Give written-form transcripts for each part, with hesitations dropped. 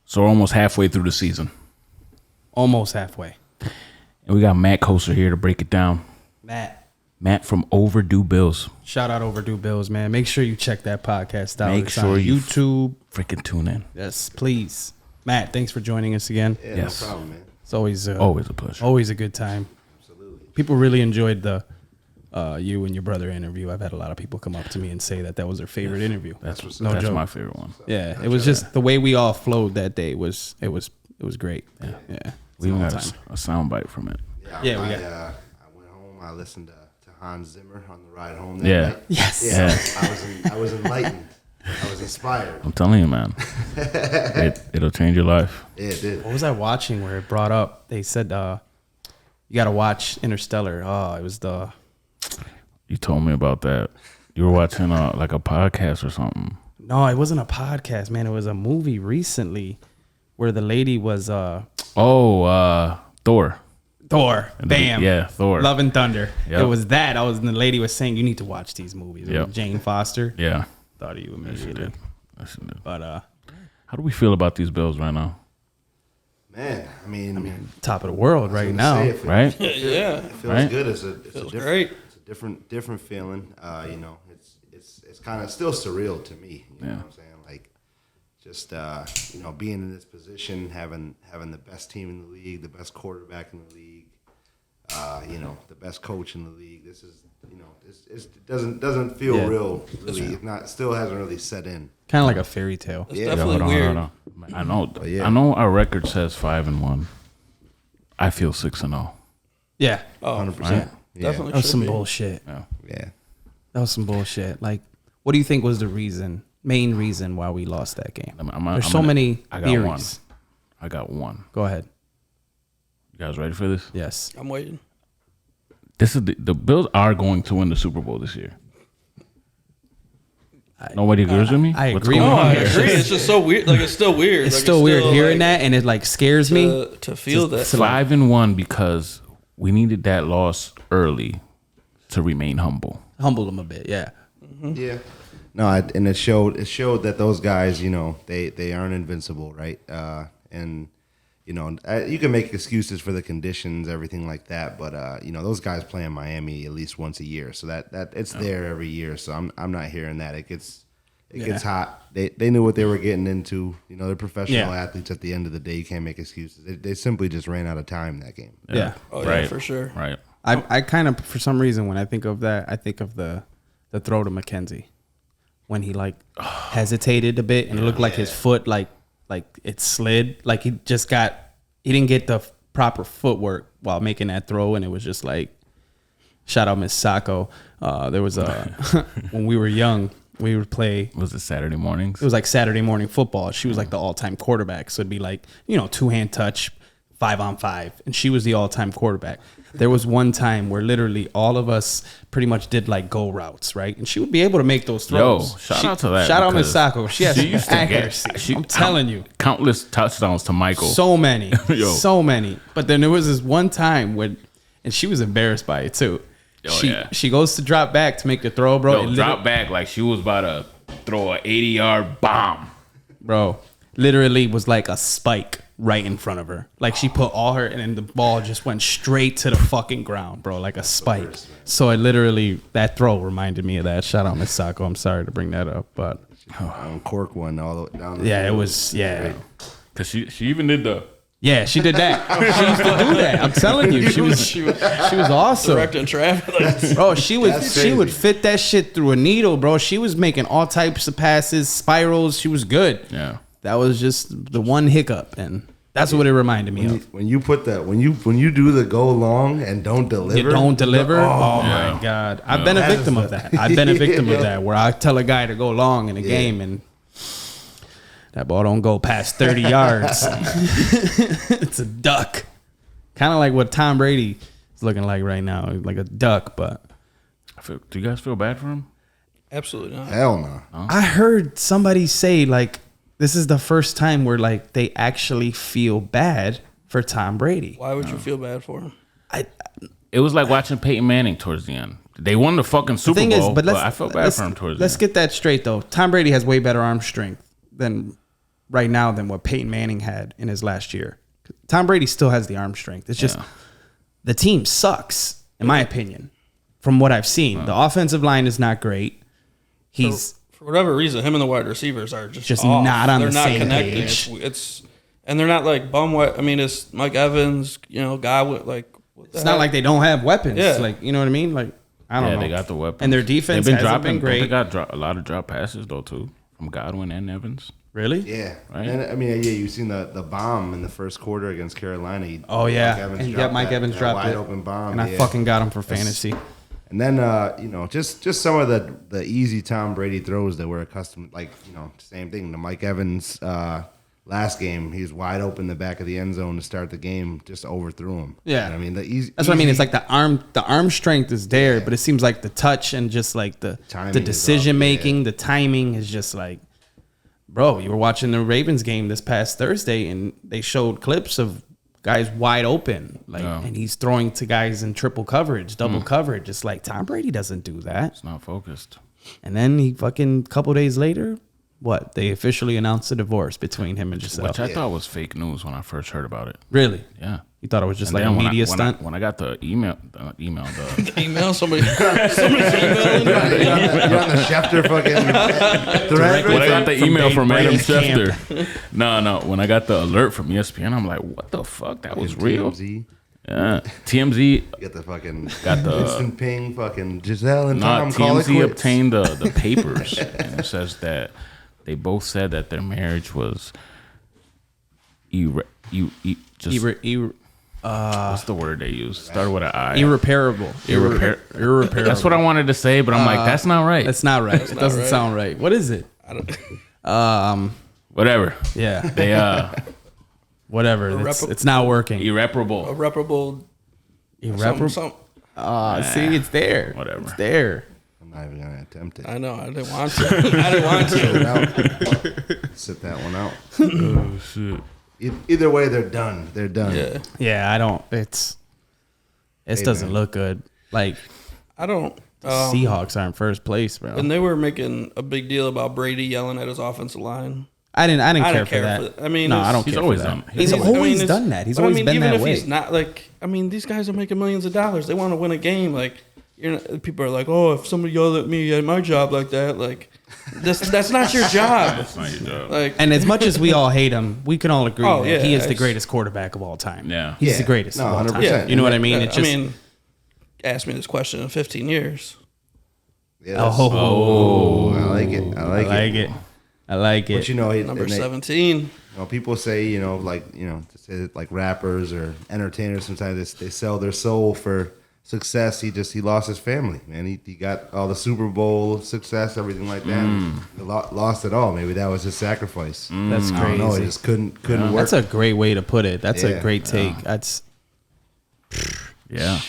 So we're almost halfway through the season. Almost halfway. And we got Matt Koester here to break it down. Matt from OVERDUE Bills. Shout out OVERDUE Bills, man. Make sure you check that podcast out. Make It's sure on you YouTube. freaking tune in. Yes, please. Matt, thanks for joining us again. Yeah, Yes. no problem, man. It's always a pleasure. Always a good time. Absolutely. People really enjoyed the you and your brother interview. I've had a lot of people come up to me and say that was their favorite interview. That's no joke. my favorite one. Yeah, it was just the way we all flowed that day was great. Yeah. We even got a soundbite from it. Yeah, I went home. I listened to Hans Zimmer on the ride home. That Yeah. night. Yes. Yeah. I was enlightened. I was inspired. I'm telling you, man. It'll change your life. Yeah, it did. What was I watching where it brought up? They said you got to watch Interstellar. Oh, it was You told me about that. You were watching like a podcast or something. No, it wasn't a podcast, man. It was a movie recently where the lady was Thor. Bam. Yeah, Thor. Love and Thunder. Yep. It was that. The lady was saying you need to watch these movies. Yep. Jane Foster. Yeah. Thought of you Yes, you immediately. did. Yes, you did. But How do we feel about these Bills right now? Man, I mean, top of the world right now. Right? Yeah, It feels Right? good. It's great. a different feeling. It's kind of still surreal to me. You know what I'm saying? Like, just being in this position, having the best team in the league, the best quarterback in the league, the best coach in the league. This is, it doesn't feel real. Really, still hasn't really set in. Kind of like a fairy tale. It's definitely weird. I know. I know our record says 5-1. I feel 6-0. Yeah. Oh, 100%. Right? Yeah. definitely. That was should some be. bullshit. Yeah. That was some bullshit. Like, what do you think was the main reason why we lost that game? There's so many theories. I got one. Go ahead. You guys ready for this? Yes. I'm waiting. This is the Bills are going to win the Super Bowl this year. Nobody agrees with me? I What's agree. going No, on I here? agree. It's just so weird. Like, it's still weird. It's Like, still weird hearing like, that, and it like scares me. to feel that. 5-1 because we needed that loss early to remain humble. Humble them a bit. Yeah. Yeah. No, and it showed that those guys, they aren't invincible, right? You can make excuses for the conditions, everything like that, but those guys play in Miami at least once a year, so that it's there every year. So I'm not hearing that it gets hot. They knew what they were getting into. They're professional athletes. At the end of the day, you can't make excuses. They simply just ran out of time that game. Yeah. Oh, Right. yeah, for sure. Right. I kind of, for some reason, when I think of that, I think of the throw to McKenzie when he hesitated a bit and it looked like his foot like it slid, like he didn't get the proper footwork while making that throw, and it was just like, shout out Miss Sacco. There was when we were young, we would play. Was it Saturday mornings? It was like Saturday morning football. She was like the all-time quarterback. So it'd be like, two-hand touch, 5-on-5. And she was the all-time quarterback. There was one time where literally all of us pretty much did like go routes, right? And she would be able to make those throws. Shout out to that. Shout out Miss Sacco. She has used to accuracy. I'm telling you. Countless touchdowns to Michael. So many. Yo. So many. But then there was this one time when, and she was embarrassed by it too. She goes to drop back to make the throw, bro. Drop back like she was about to throw an 80-yard bomb. Bro, literally was like a spike right in front of her. Like she put all her, and then the ball just went straight to the fucking ground, bro, like a spike. So it literally, that throw reminded me of that. Shout out Miss Sacco. I'm sorry to bring that up, but Cork one all the way down. The yeah, field. it was, yeah. Cause she even did the. Yeah, she did that. She used to do that. I'm telling you, she was awesome. Directing traffic. Like, Bro, she crazy. would fit that shit through a needle, bro. She was making all types of passes, spirals. She was good. Yeah. That was just the one hiccup, and that's what it reminded me of. When you do the go long and don't deliver, You don't deliver? Oh, Yeah. my God. I've been a victim of that. I've been a victim of that, where I tell a guy to go long in a game, and that ball don't go past 30 yards. It's a duck. Kind of like what Tom Brady is looking like right now, like a duck, but Do you guys feel bad for him? absolutely not. Hell no. I heard somebody say, like, this is the first time where, like, they actually feel bad for Tom Brady. Why would you feel bad for him? It was like watching Peyton Manning towards the end. They won the fucking Super Bowl, but I felt bad for him towards the end. Let's get that straight, though. Tom Brady has way better arm strength right now than what Peyton Manning had in his last year. Tom Brady still has the arm strength. It's just the team sucks, in my opinion, from what I've seen. The offensive line is not great. For whatever reason, him and the wide receivers are just off. Not on they're the not same connected. page. And they're not like bum. I mean, it's Mike Evans, guy with like. It's not like they don't have weapons. Yeah. Like, you know what I mean? Like, I don't know. They got the weapons. And their defense hasn't been great. They got a lot of drop passes, though, too, from Godwin and Evans. Really? Yeah. Right? And, you've seen the bomb in the first quarter against Carolina. Mike Evans dropped wide it. open bomb. And I fucking got him for fantasy. And then, just some of the easy Tom Brady throws that we're accustomed, like, same thing. The Mike Evans last game, he was wide open in the back of the end zone to start the game, just overthrew him. Yeah. You know what I mean? That's what I mean. It's like the arm strength is there, but it seems like the touch and just like the decision making, the timing is just like, bro, you were watching the Ravens game this past Thursday and they showed clips of guys wide open, and he's throwing to guys in triple coverage, double coverage. It's like Tom Brady doesn't do that. It's not focused. And then he fucking couple days later, they officially announced a divorce between him and Giselle. Which I thought was fake news when I first heard about it. Really? Yeah. You thought it was just like a media stunt? When I got the email, The email, somebody's emailing. You're on the Schefter fucking thread. when I got the email from Adam Brady's camp. Schefter. No. When I got the alert from ESPN, I'm like, what the fuck? That was real. TMZ. Yeah. TMZ. Got the fucking Got the instant ping. Fucking Giselle and Tom call it TMZ quits. obtained the papers, and it says that they both said that their marriage was what's the word they use? Started with an I. Irreparable. Irreparable. That's what I wanted to say, but I'm like, that's not right. That's not right. It doesn't sound right. What is it? I don't. Whatever. Yeah. They Whatever. It's not working. irreparable. Irreparable. Irreparable. See, it's there. Whatever. It's there. I'm not even gonna attempt it. I know. I didn't want to. Sit that one out. Oh shit. Either way, they're done. They're done. Yeah. Yeah, I don't. It doesn't look good. Like, I don't. the Seahawks are in first place, bro. And they were making a big deal about Brady yelling at his offensive line. I didn't care for that. I mean, no, I don't he's care always for that. done. He's always done that. He's always been even that if way. he's not like, I mean, these guys are making millions of dollars. They want to win a game. Like, people are like, oh, if somebody yelled at me at my job like that, like, that's not your job. That's not your job. Like, And as much as we all hate him, we can all agree that he is the it's- greatest quarterback of all time. Yeah. He's the greatest No, of all time. 100%. You know what I mean? It's just, ask me this question in 15 years. Yeah, I like it. I like it. But Number 17. People say, to say that, like rappers or entertainers, sometimes they sell their soul for success. He lost his family, man. He got all the Super Bowl success, everything like that. He lost it all. Maybe that was his sacrifice. that's I don't know. crazy. It just couldn't work. That's a great way to put it. That's a great take. That's Yeah.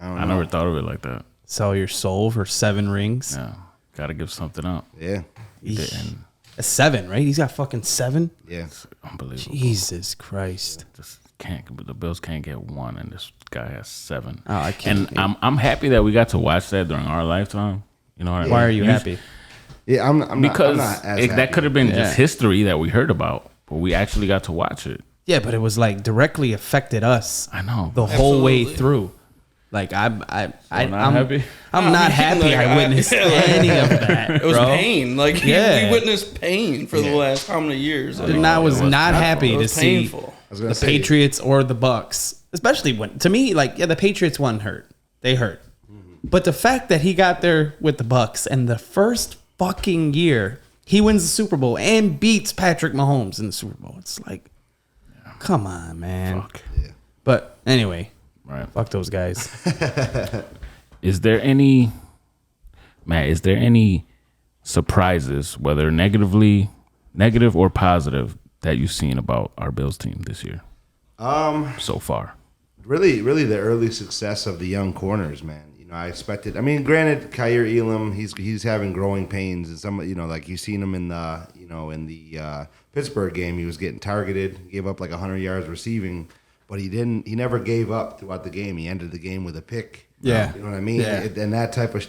I never thought of it like that. sell your soul for 7 rings. Yeah. Got to give something up. Yeah. And A 7, right? He's got fucking 7. Yeah. unbelievable. Jesus Christ. The Bills can't get 1, and this guy has 7. Oh, I can't. And I'm happy that we got to watch that during our lifetime. You know what I mean? Why are you happy? Yeah, I'm Because not as that happy. could have been Yeah. just history that we heard about, but we actually got to watch it. Yeah, but it was like directly affected us. I know. The whole way Absolutely. through. Like I'm happy? I'm not happy I witnessed any of that. It was bro. pain. Like, Yeah. we witnessed pain for the last how many years? And I was not happy It to was see painful. I was gonna the say, Patriots or the Bucks, especially when, to me, like, yeah, the Patriots one hurt. They hurt. But the fact that he got there with the Bucks and the first fucking year he wins the Super Bowl and beats Patrick Mahomes in the Super Bowl, it's like, come on, man. Fuck. But anyway, Right. fuck those guys. Is there any surprises, whether negative or positive, that you've seen about our Bills team this year? So far. really the early success of the young corners, man. I expected. I mean, granted, Kyer Elam, he's having growing pains, and some, like you've seen him in the Pittsburgh game, he was getting targeted, gave up like 100 yards receiving, but he never gave up throughout the game. He ended the game with a pick. Yeah. You know what I mean? Yeah. And that type of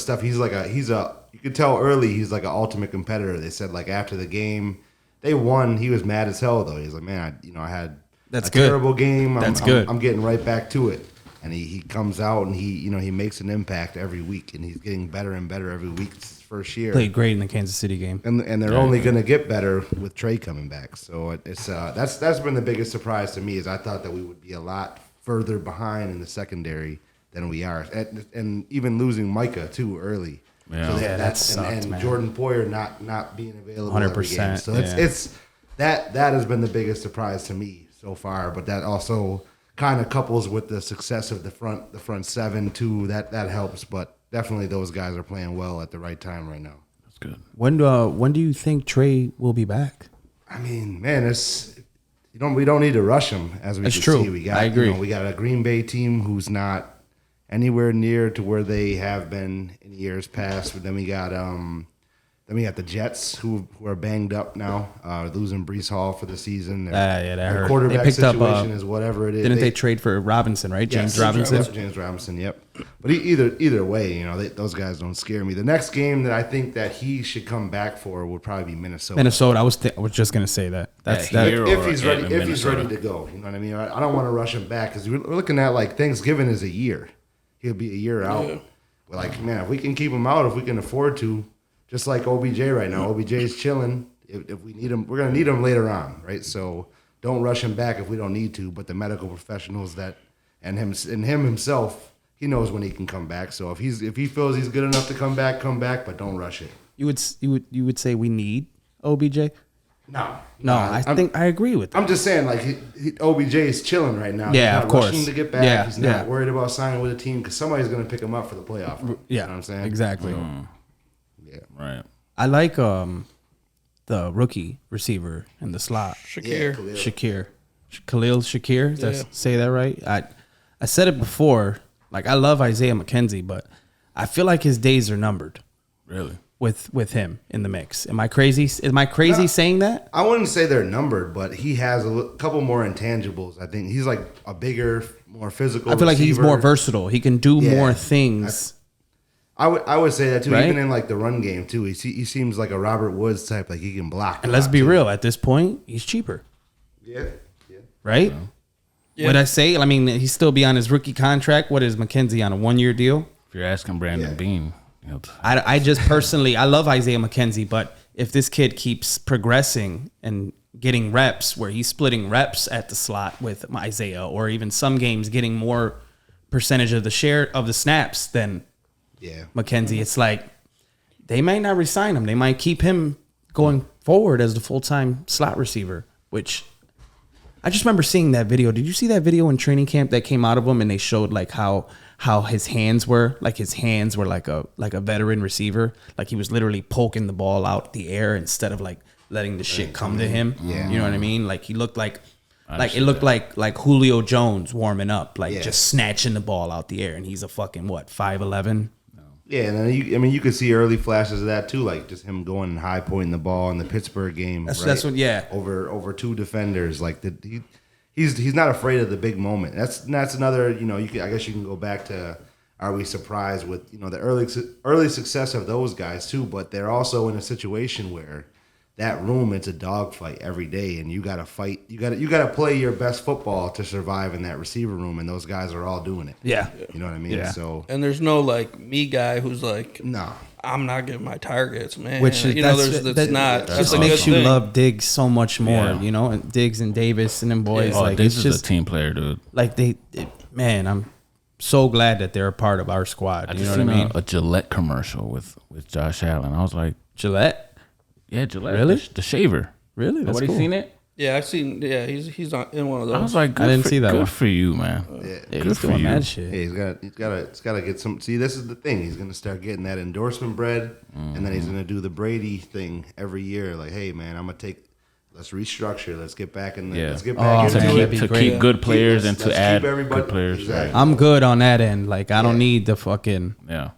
stuff. You could tell early he's like an ultimate competitor. They said, like, after the game, they won. He was mad as hell though. He's like, man, I had That's a good. terrible game. That's good. I'm getting right back to it. And he comes out and he makes an impact every week, and he's getting better and better every week. It's his first year. Played great in the Kansas City game. And they're only going to get better with Trey coming back. So it's that's been the biggest surprise to me, is I thought that we would be a lot further behind in the secondary than we are, and even losing Micah too early. Yeah, so that sucked, and man. Jordan Poyer not being available 100%, every game. So it's that has been the biggest surprise to me so far. But that also kind of couples with the success of the front seven too. That helps. But definitely those guys are playing well at the right time right now. That's good. When do you think Trey will be back? I mean, man, we don't need to rush him, as we It's can true. see. We got, I agree. We got a Green Bay team who's not anywhere near to where they have been in years past. But then we got the Jets who are banged up now, losing Brees Hall for the season. That Their hurt. quarterback They picked up, situation is whatever it is. Didn't they trade for Robinson, right? James Robinson. James Robinson, yep. But either way, those guys don't scare me. The next game that I think that he should come back for would probably be Minnesota. Minnesota. I was just gonna say that. That's Yeah, that. here If or he's ready, in if he's Minnesota. ready to go, you know what I mean. I don't want to rush him back, because we're looking at like Thanksgiving is a year. He'll be a year out. Yeah. But like, man, if we can keep him out, if we can afford to, just like OBJ right now. OBJ is chilling. If we need him, we're gonna need him later on, right? So don't rush him back if we don't need to. But the medical professionals and him himself, he knows when he can come back. So if he feels he's good enough to come back, but don't rush it. You would say we need OBJ? No, I think I agree with that. I'm just saying, like, OBJ is chilling right now. Yeah, he's not of course. rushing to get back. Yeah, He's not yeah. worried about signing with a team, because somebody's going to pick him up for the playoff. You know what I'm saying? Exactly. Yeah. Right. I like the rookie receiver in the slot, Shakir. Khalil Shakir. Yeah. Say that right? I said it before. Like, I love Isaiah McKenzie, but I feel like his days are numbered Really. with him in the mix. Am I crazy? Am I crazy No. saying that? I wouldn't say they're numbered, but he has a couple more intangibles. I think he's like a bigger, more physical I feel like he's receiver. more versatile. He can do Yeah. more things. I would say that too. Right? Even in like the run game too, he seems like a Robert Woods type. Like he can block. And let's block, be too. real. At this point, he's cheaper, Yeah. right? Yeah. What I say? I mean, he's still be on his rookie contract. What is McKenzie on a 1-year deal? If you're asking Brandon Yeah. Bean, I just personally, I love Isaiah McKenzie, but if this kid keeps progressing and getting reps, where he's splitting reps at the slot with Isaiah, or even some games getting more percentage of the share of the snaps than Yeah. McKenzie, it's like they might not resign him. They might keep him going forward as the full-time slot receiver, which I just remember seeing that video. Did you see that video in training camp that came out of him, and they showed like how his hands were like a veteran receiver, like he was literally poking the ball out the air instead of like letting the shit come to him. Yeah. You know what I mean? Like he looked like it looked like Julio Jones warming up, like Yeah. just snatching the ball out the air, and he's a fucking 5'11". Yeah, and then you could see early flashes of that too, like just him going and high pointing the ball in the Pittsburgh game. That's what- yeah. over two defenders. Like he's not afraid of the big moment. That's another. I guess you can go back to, are we surprised with the early success of those guys too? But they're also in a situation where that room, it's a dogfight every day, and you got to fight. You got to play your best football to survive in that receiver room, and those guys are all doing it. Yeah. You know what I mean? Yeah. So And there's no like me guy who's like, no. I'm not getting my targets, man. Which is, that's not. That's just a makes good you thing. love Diggs so much more, Yeah. and Diggs and Davis and them boys. oh, Like this it's is just a team player, dude. like man, I'm so glad that they're a part of our squad. I You just know what I seen mean? a Gillette commercial with Josh Allen. I was like, Gillette, yeah, Gillette, Really? the shaver. really? That's Nobody cool. seen it? Yeah, I've seen. Yeah, he's in one of those. I was like, I didn't see that Good one. for you, man. Yeah. Yeah, Good he's for doing you. mad shit. Hey, he's got to get some. See, this is the thing. He's gonna start getting that endorsement bread, and then he's gonna do the Brady thing every year. Like, hey, man, I'm gonna take. Let's restructure. Let's get back in. Yeah. Let's get Oh, back man, into that'd it. be To great. keep good players and to Let's add keep everybody- good players. Exactly. I'm good on that end. Like I don't need the fucking Yeah.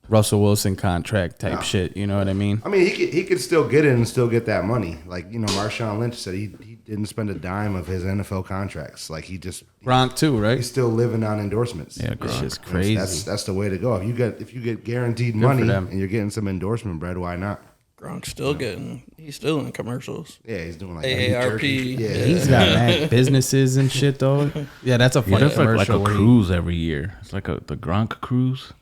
Russell Wilson contract type shit. You know what I mean? I mean, he could still get it and still get that money. Like Marshawn Lynch said, he didn't spend a dime of his NFL contracts. Like he's Gronk too, right? still living on endorsements. Yeah, It's Gronk. just crazy. That's the way to go. If you get guaranteed for money them. and you're getting some endorsement bread, why not? Gronk's still he's still in commercials. Yeah, he's doing like AARP. Yeah, He's got mad businesses and shit though. Yeah, that's a funny There's like a commercial. cruise every year. It's like the Gronk cruise.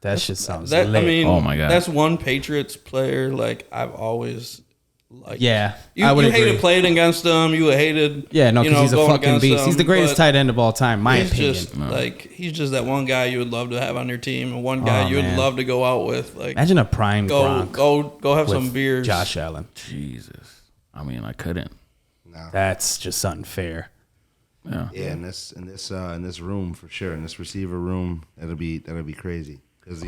That shit sounds That, lit. I mean, Oh my God. that's one Patriots player like I've always liked. Yeah, You, I would you agree. hated playing against him. You hated. Yeah, no, you because know, he's a going fucking against beast. He's the him, greatest but tight end of all time, my he's opinion. just he's just that one guy you would love to have on your team, and one guy you would man. love to go out with. Like, Imagine a prime Gronk go have with some beers. Josh Allen. Jesus. I mean, I couldn't. No. That's just unfair. Yeah. Yeah, in this room for sure, in this receiver room, that'll be crazy because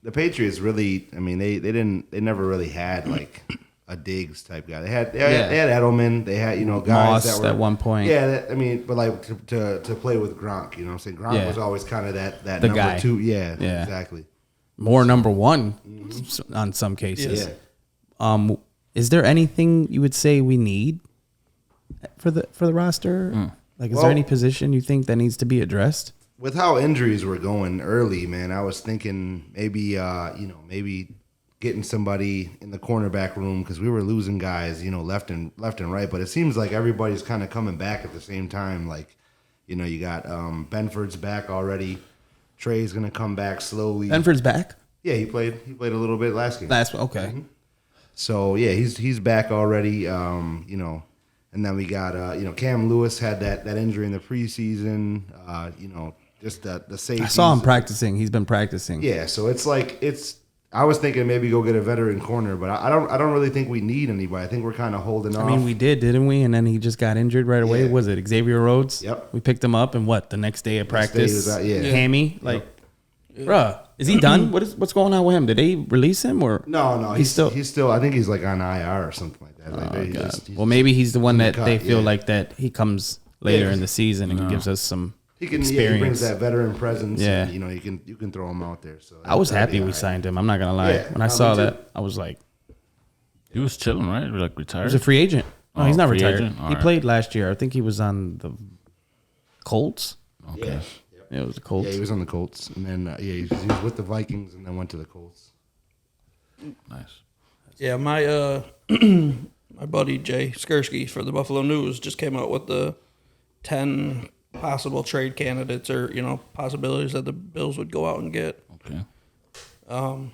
the Patriots really, I mean, they never really had like a Diggs type guy. They had Edelman, they had guys Moss that were at one point. Yeah, but like to play with Gronk, you know what I'm saying? Gronk was always kind of that The number guy. 2. Yeah, exactly. More number one on some cases. Yeah. Is there anything you would say we need for the roster? Like, is there any position you think that needs to be addressed? With how injuries were going early, man, I was thinking maybe maybe getting somebody in the cornerback room because we were losing guys, left and right. But it seems like everybody's kind of coming back at the same time. Like, you got Benford's back already. Trey's gonna come back slowly. Benford's back. Yeah, he played a little bit last game. Okay. So yeah, he's back already. And then we got Cam Lewis had that injury in the preseason. Just the safety. I saw him practicing. He's been practicing. Yeah, so I was thinking maybe go get a veteran corner, but I don't really think we need anybody. I think we're kind of holding off. I mean, we did, didn't we? And then he just got injured right away. Yeah. Was it Xavier Rhodes? Yep. We picked him up, and the next day of Next day he practice, was out, yeah. hammy. Like, bruh, is he done? What's going on with him? Did they release him or No, He's still. I think he's like on IR or something like that. Like, Oh, he's God. just- he's Well, maybe he's the one that cut, they feel yeah. like that he comes later Yeah. in the season and gives us some he can experience. he brings that veteran presence. Yeah. And, you can throw him out there. So I was that'd happy be we all right. signed him. I'm not gonna lie. Yeah, When I me saw too. that, I was like, He was chilling, right? Like retired. he's a free agent. No, Oh, he's not free retired. agent? All He right. played last year. I think he was on the Colts. Okay. Yeah. Yeah, it was the Colts. Yeah, he was on the Colts, and then he was with the Vikings, and then went to the Colts. Nice. Yeah, my my buddy Jay Skursky for the Buffalo News just came out with the 10 possible trade candidates or possibilities that the Bills would go out and get. Okay.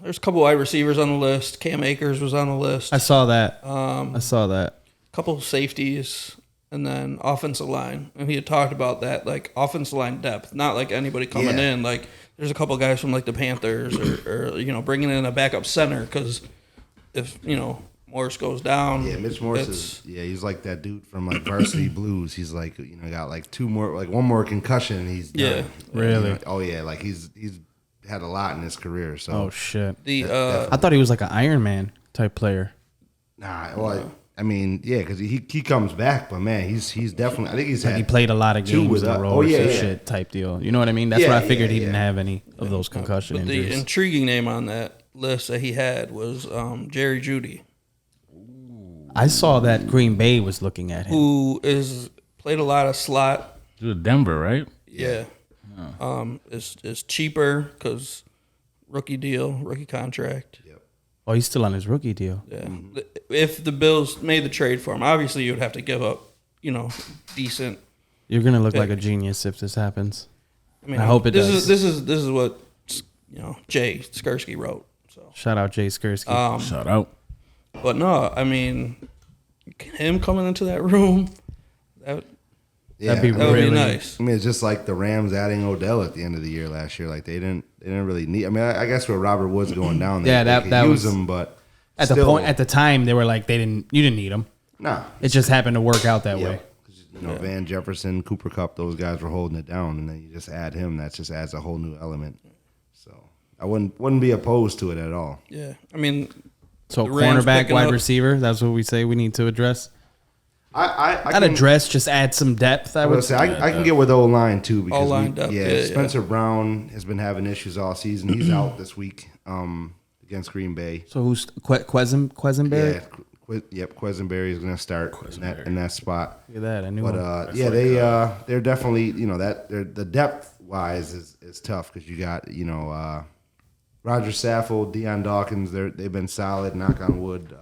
There's a couple wide receivers on the list. Cam Akers was on the list. I saw that. I saw that. A couple safeties, and then offensive line. And he had talked about that, like offensive line depth, not like anybody coming Yeah. in. Like there's a couple guys from like the Panthers or bringing in a backup center because if Morris goes down, Yeah, Mitch Morris he's like that dude from like Varsity Blues. He's like got like one more concussion and he's done. Really? Oh yeah, like he's had a lot in his career. So Oh shit. the I thought he was like an Iron Man type player. I mean, yeah, because he comes back, but man, he's definitely. I think he's Like had he played a lot of two games with in a us. row Oh, or yeah, some yeah. shit type deal. You know what I mean? That's Yeah, what I figured he yeah, didn't yeah. have any of those concussion but the injuries. intriguing name on that list that he had was Jerry Jeudy, I saw that Green Bay was looking at him. who played a lot of slot. He was Denver, right? Yeah, is cheaper because rookie contract. Oh, he's still on his rookie deal. Yeah. If the Bills made the trade for him, obviously you would have to give up, decent. You're gonna look like a genius if this happens. I mean, I hope it this does. Is this is what Jay Skursky wrote. So, Shout out Jay Skursky. Shout out. but no, I mean, him coming into that room, Yeah, That'd be that would really be nice. I mean, it's just like the Rams adding Odell at the end of the year last year. Like they didn't really need. I mean, I guess with Robert Woods going down, they that could was use him, but at still, the time they were like you didn't need him. nah. It just happened to work out that Yeah. way. 'Cause, Van Jefferson, Cooper Kupp, those guys were holding it down, and then you just add him. That just adds a whole new element. So I wouldn't be opposed to it at all. Yeah, I mean, So The Rams cornerback, picking wide up- receiver, that's what we say we need to address. I Not can, address, just add some depth. I I would would say say. I can get with O line too because O-line depth, yeah. Spencer Brown has been having issues all season. He's out this week against Green Bay. So who's Quesenberry? Yeah, Quesenberry is going to start in that spot. Look at that. I knew But him. they're definitely the depth wise is tough because you got Roger Saffold, Deion Dawkins, they've been solid. Knock on wood.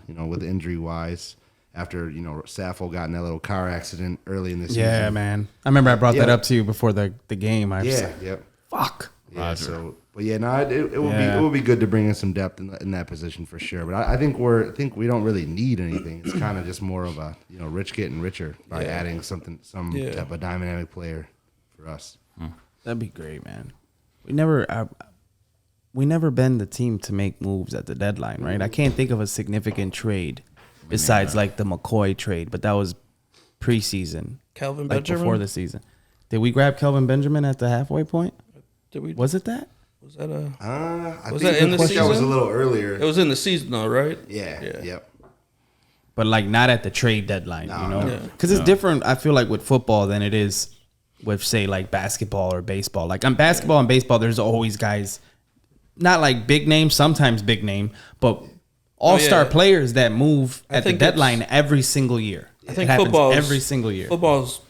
With injury wise. After Saffold got in that little car accident early in the season. Yeah, man. I remember I brought that up to you before the game. I was like, yep. Fuck. Yeah, Roger. so, but yeah, no, it would be good to bring in some depth in that position for sure. But I think we don't really need anything. It's kind of just more of a rich getting richer by adding some type of dynamic player for us. That'd be great, man. We never been the team to make moves at the deadline, right? I can't think of a significant trade besides like the McCoy trade, but that was preseason. Kelvin like Benjamin before the season. Did we grab Kelvin Benjamin at the halfway point? Did we? Was it that? Was that a? I Was think that in the that was a season? little earlier. It was in the season though, right? Yeah. Yep. But like not at the trade deadline, No. Yeah. Because it's different. I feel like with football than it is with say like basketball or baseball. Like on basketball and baseball, there's always guys, not like big name, sometimes big name, but all-star players that move at the think deadline every single year. I think it happens football's every single year. Football's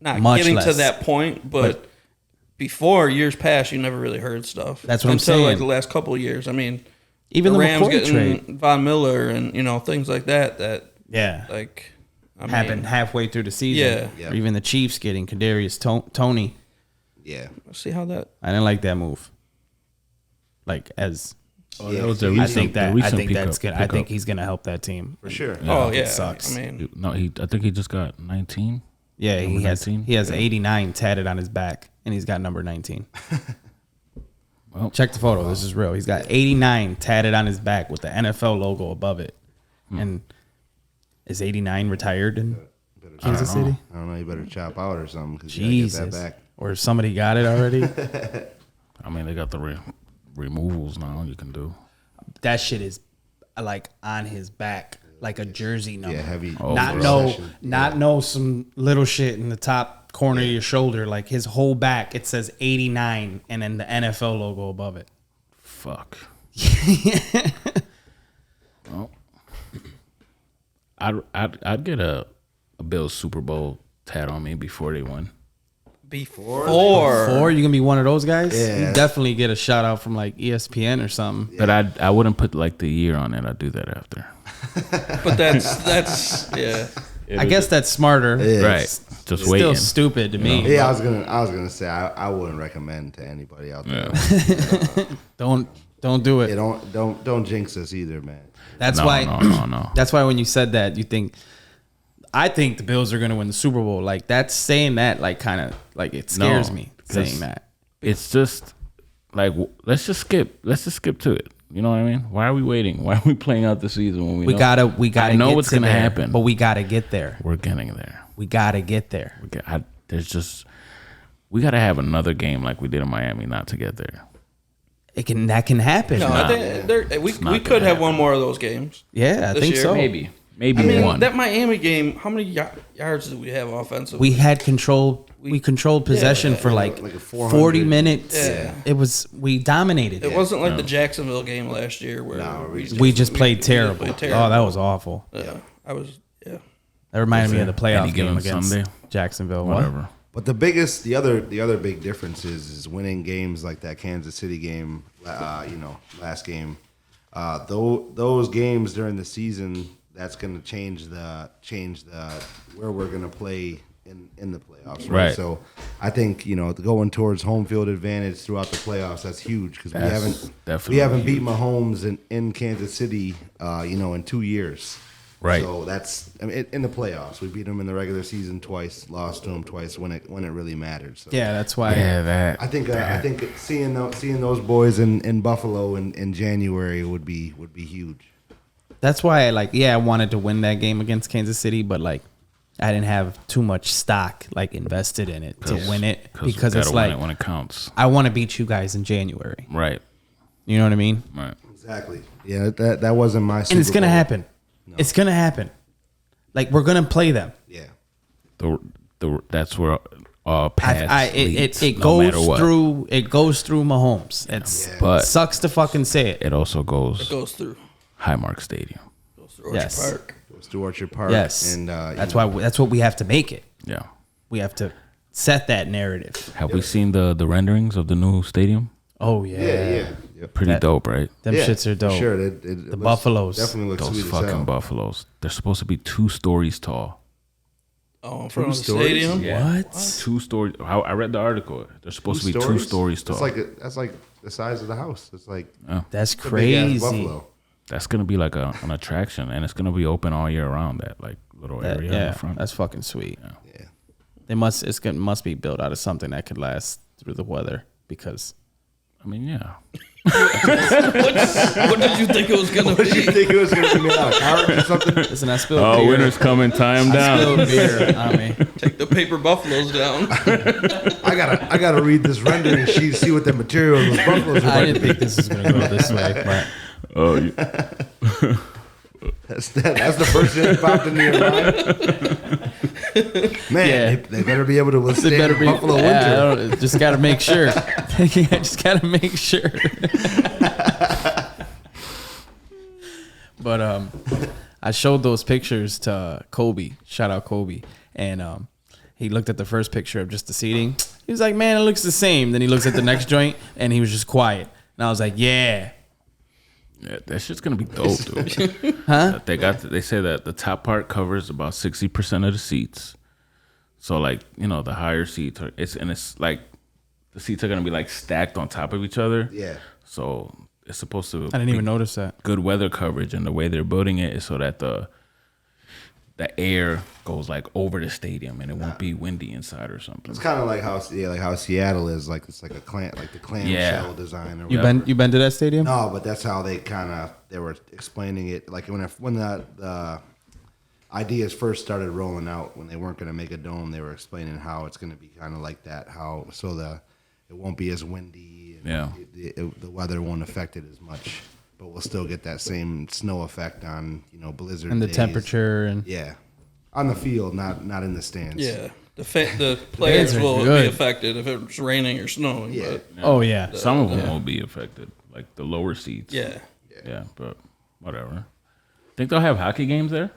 not Much getting to less. that point, but before years past, you never really heard stuff. That's what I'm until saying. like the last couple of years. I mean, Even the Rams McCoy getting trade. Von Miller and things like that. That Yeah. like Happened halfway through the season. Yeah. Or even the Chiefs getting Kadarius Toney. Yeah. Let's see how that. I didn't like that move. Like as That was the I recent- think the that I recent think that's pickup- good. I think pickup. he's gonna help that team For sure. Oh it yeah, sucks. I mean, No, I think he just got 19. Yeah, he Number has 19? 89 tatted on his back, and he's got number 19. Well, Check the photo. This is real. He's got 89 tatted on his back with the NFL logo above it. And is 89 retired in Kansas City? I don't know. You better chop out or something because you gotta get Jesus. that back. Or somebody got it already? I mean, they got the removals now. You can do. That shit is like on his back, like a jersey number. Yeah, heavy. Not no some little shit in the top corner of your shoulder. Like his whole back, it says 89 and then the NFL logo above it. Fuck. Well, I'd get a Bills Super Bowl tat on me before they won. before. Or you gonna be one of those guys? Yeah. You definitely get a shout out from like ESPN or something. But I wouldn't put like the year on it. I'd do that after. But that's yeah. I guess that's smarter. Yeah. Right. It's Just still waiting. stupid to me. Yeah, I was gonna say I wouldn't recommend to anybody out there. Yeah. Don't do it. Yeah, don't jinx us either, man. That's No, why. no. That's why when you said that, you think. I think the Bills are gonna win the Super Bowl. Like that's saying that, like kind of like it scares No, me 'cause saying that. It's just like let's just skip to it. You know what I mean? Why are we waiting? Why are we playing out the season when We know? gotta. I know get what's to gonna there, happen, but we gotta get there. we're getting there. We gotta get there. We gotta have another game like we did in Miami not to get there. That can happen. No, I think we not could gonna have happen. one more of those games. Yeah, I This think year, so. Maybe I mean, one. that Miami game. How many yards did we have offensively? We had control. We controlled possession for like like a 400. 40 minutes. Yeah. We dominated It it. wasn't like the Jacksonville game last year where We just played terrible. played terrible. Oh, that was awful. Yeah, That reminded me of the playoff Any given game against Sunday? Jacksonville. What? Whatever. But the other big difference is winning games like that Kansas City game, last game. Those games during the season, that's going to change the where we're going to play in the playoffs, right? Right. So I think going towards home field advantage throughout the playoffs, that's huge because we definitely haven't beat Mahomes in Kansas City, in 2 years. Right. So that's in the playoffs. We beat them in the regular season twice, lost to them twice when it really mattered. So Yeah, that's why. Yeah, that. I think seeing those boys in Buffalo in January would be huge. That's why I wanted to win that game against Kansas City, but like I didn't have too much stock like invested in it to win it because we it's gotta like win it when it counts. I want to beat you guys in January. Right. You know what I mean? Right. Exactly. Yeah, that wasn't my. And it's gonna Bowl. happen. No. It's gonna happen. Like we're gonna play them. Yeah. That's where paths leads, it no goes matter what. through Mahomes. But sucks to fucking say it. it also goes goes through Highmark Stadium. Orchard Yes. Park. Goes to Orchard Park. Yes, And that's what we have to make it. Yeah. We have to set that narrative. Have we seen the renderings of the new stadium? Oh yeah. Pretty dope, right? Them shits are dope. Sure, the buffaloes. definitely looks Those sweet as fucking hell. buffaloes. They're supposed to be 2 stories tall. Oh, in front of the stories? stadium. Yeah. What? 2 stories. I read the article. They're supposed to be 2 stories tall. That's like the size of the house. It's like That's a big-ass crazy. buffalo. That's gonna be like an attraction, and it's gonna be open all year round. That like little area in the front. That's fucking sweet. Yeah. They must be built out of something that could last through the weather because I mean, yeah. What did you think it was gonna What did you be? think it was going to be out of carrot or something? listen, I spilled Oh, beer. winter's coming. Tie them I down. spilled beer on me. Take the paper buffaloes down. I gotta read this rendering sheet, see what the material of those buffaloes are. I didn't think this was gonna go this way, but Oh, That's the first thing that popped into your mind. Man, Yeah. they better be able to withstand they better be. buffalo I winter. don't- just gotta make sure. I just gotta make sure. But I showed those pictures to Kobe. Shout out Kobe, and he looked at the first picture of just the seating. He was like, "Man, it looks the same." Then he looks at the next joint, and he was just quiet. And I was like, "Yeah." yeah, that shit's gonna be dope, dude. Huh? They say that the top part covers about 60% of the seats. So like, the higher seats it's like the seats are gonna be like stacked on top of each other. Yeah. So it's supposed to I didn't even notice that. good weather coverage, and the way they're building it is so that the air goes like over the stadium and it won't be windy inside or something. It's kind of like how Seattle is. Like it's like a clamshell design. Or whatever. You been to that stadium? No, but that's how they were explaining it. Like when the ideas first started rolling out, when they weren't going to make a dome, they were explaining how it's going to be kind of like that. It won't be as windy. And Yeah. the weather won't affect it as much, but we'll still get that same snow effect on blizzard And the days. temperature and Yeah, on the field, not in the stands. Yeah, the players are will good. be affected if it's raining or snowing. Yeah. But oh yeah. Some of them won't be affected, like the lower seats. yeah. Yeah, but whatever. Think they'll have hockey games there?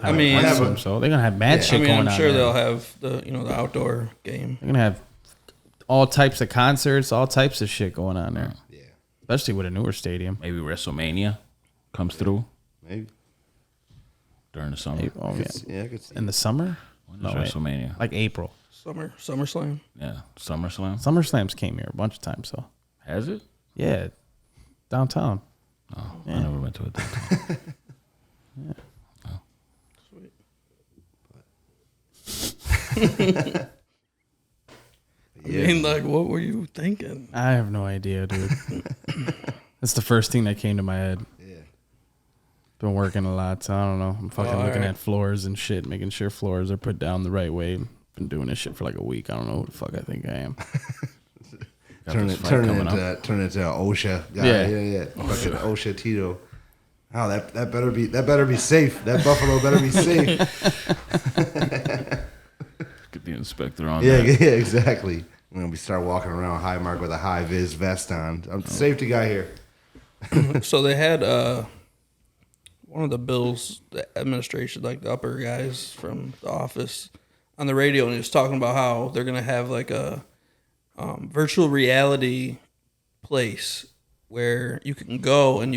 I mean, I assume so. They're gonna have mad shit going I'm on. sure there. they'll have the outdoor game. They're gonna have all types of concerts, all types of shit going on there. Yeah, Especially with a newer stadium. Maybe WrestleMania comes through maybe. during the summer. Oh yeah. Yeah, I could see. In the summer? When No, is wait. WrestleMania? Like April. SummerSlam. Yeah, SummerSlam. SummerSlams came here a bunch of times, so Has it? yeah. Downtown. Oh, I never went to it. That Sweet. Yeah. I mean, like, what were you thinking? I have no idea, dude. That's the first thing that came to my head. Yeah. Been working a lot, so I don't know. I'm fucking looking alright. at floors and shit, making sure floors are put down the right way. Been doing this shit for like a week. I don't know who the fuck I think I am. Got Turn this it fight into coming up. OSHA guy. Yeah. Yeah. Fucking OSHA Tito. Oh, that better be safe. That buffalo better be safe. Get the inspector on Yeah, that. yeah, exactly. When we start walking around Highmark with a high vis vest on, I'm the safety guy here. So they had one of the Bills, the administration, like the upper guys from the office, on the radio, and he was talking about how they're gonna have like a virtual reality place where you can go and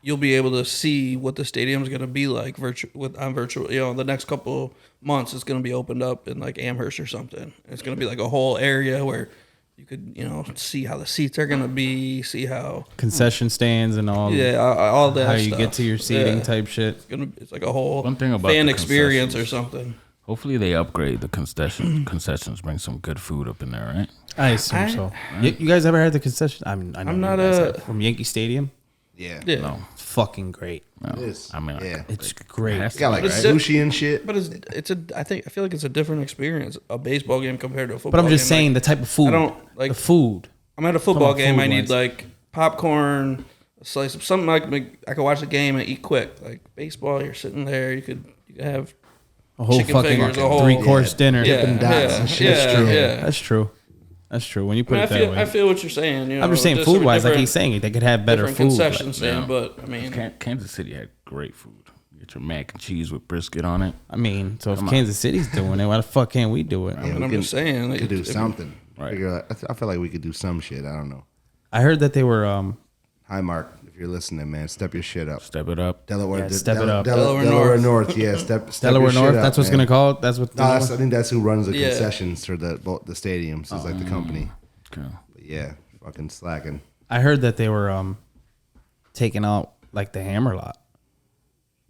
you'll be able to see what the stadium's gonna be like on virtual. The next couple months it's gonna be opened up in like Amherst or something. It's gonna be like a whole area where you could see how the seats are gonna be, see how Concession stands and all. all that How you stuff. get to your seating Yeah. type shit. It's like a whole One thing about fan the experience or concessions. something. Hopefully they upgrade the concessions, bring some good food up in there, right? I assume so. You guys ever had the concession? I know I'm you not guys a- have. From Yankee Stadium. Yeah. Yeah. No, It's fucking great. no. It is. I mean, Yeah. It's great. has It's got like But it's sushi and shit. But I feel like it's a different experience, a baseball game compared to a football game. But I'm just saying Like, the type of food. I don't like the food. I'm at a football Come on, game. I need food-wise. like popcorn, a slice of something like I could watch the game and eat quick. Like baseball, you're sitting there. You could have A whole chicken fucking fingers, a whole- 3-course dinner. Dippin' Dots and shit. yeah, yeah. That's true. That's true. When you put I it that feel way. I feel what you're saying. I'm just saying food wise, like he's saying, they could have better different food. concession Like, stand, yeah. but I mean, Kansas City had great food. You get your mac and cheese with brisket on it. I mean, so if Kansas City's doing it, why the fuck can't we do it? Yeah, but we I'm can- just saying, We could do if- something. Right. I feel like we could do some shit. I don't know. I heard that they were Hi, Mark. If you're listening, man, step your shit up. Step it up. Delaware, Yeah, step it up. Delaware North. Yeah, step Delaware your shit North. up, That's what's man. gonna call it. That's what. No, I think that's who runs the Yeah. concessions for the stadiums. It's like the company. Okay. But yeah, fucking slacking. I heard that they were taking out like the Hammer lot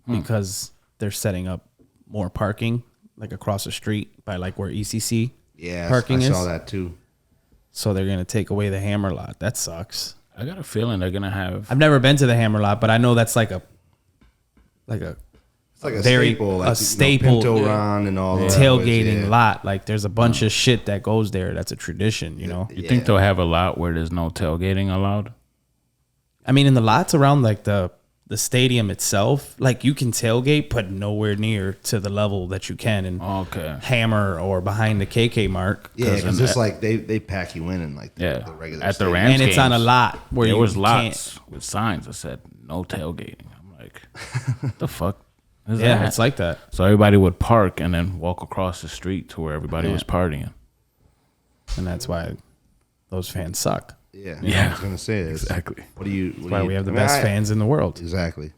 because they're setting up more parking like across the street by like where ECC Yeah, parking I is. saw that too. So they're gonna take away the Hammer lot. That sucks. I got a feeling they're gonna have. I've never been to the Hammer lot, but I know that's like a It's like a very- staple, like a staple, Pinto Ron and all that. tailgating Yeah. lot. Like there's a bunch of shit that goes there. That's a tradition, you know. You think they'll have a lot where there's no tailgating allowed? I mean, in the lots around like the stadium itself, like you can tailgate, but nowhere near to the level that you can in Okay. Hammer or behind the KK mark. Yeah, because it's like they pack you in like the, Yeah. the regular At the stadium. Rams And it's on a games, lot where there you was can't. lots with signs that said no tailgating. I'm like, what the fuck is Yeah, that? it's like that. So everybody would park and then walk across the street to where everybody was partying. And that's why those fans suck. Yeah, Yeah. I was gonna say this. Exactly. What do you? That's why we have the best fans in the world. Exactly.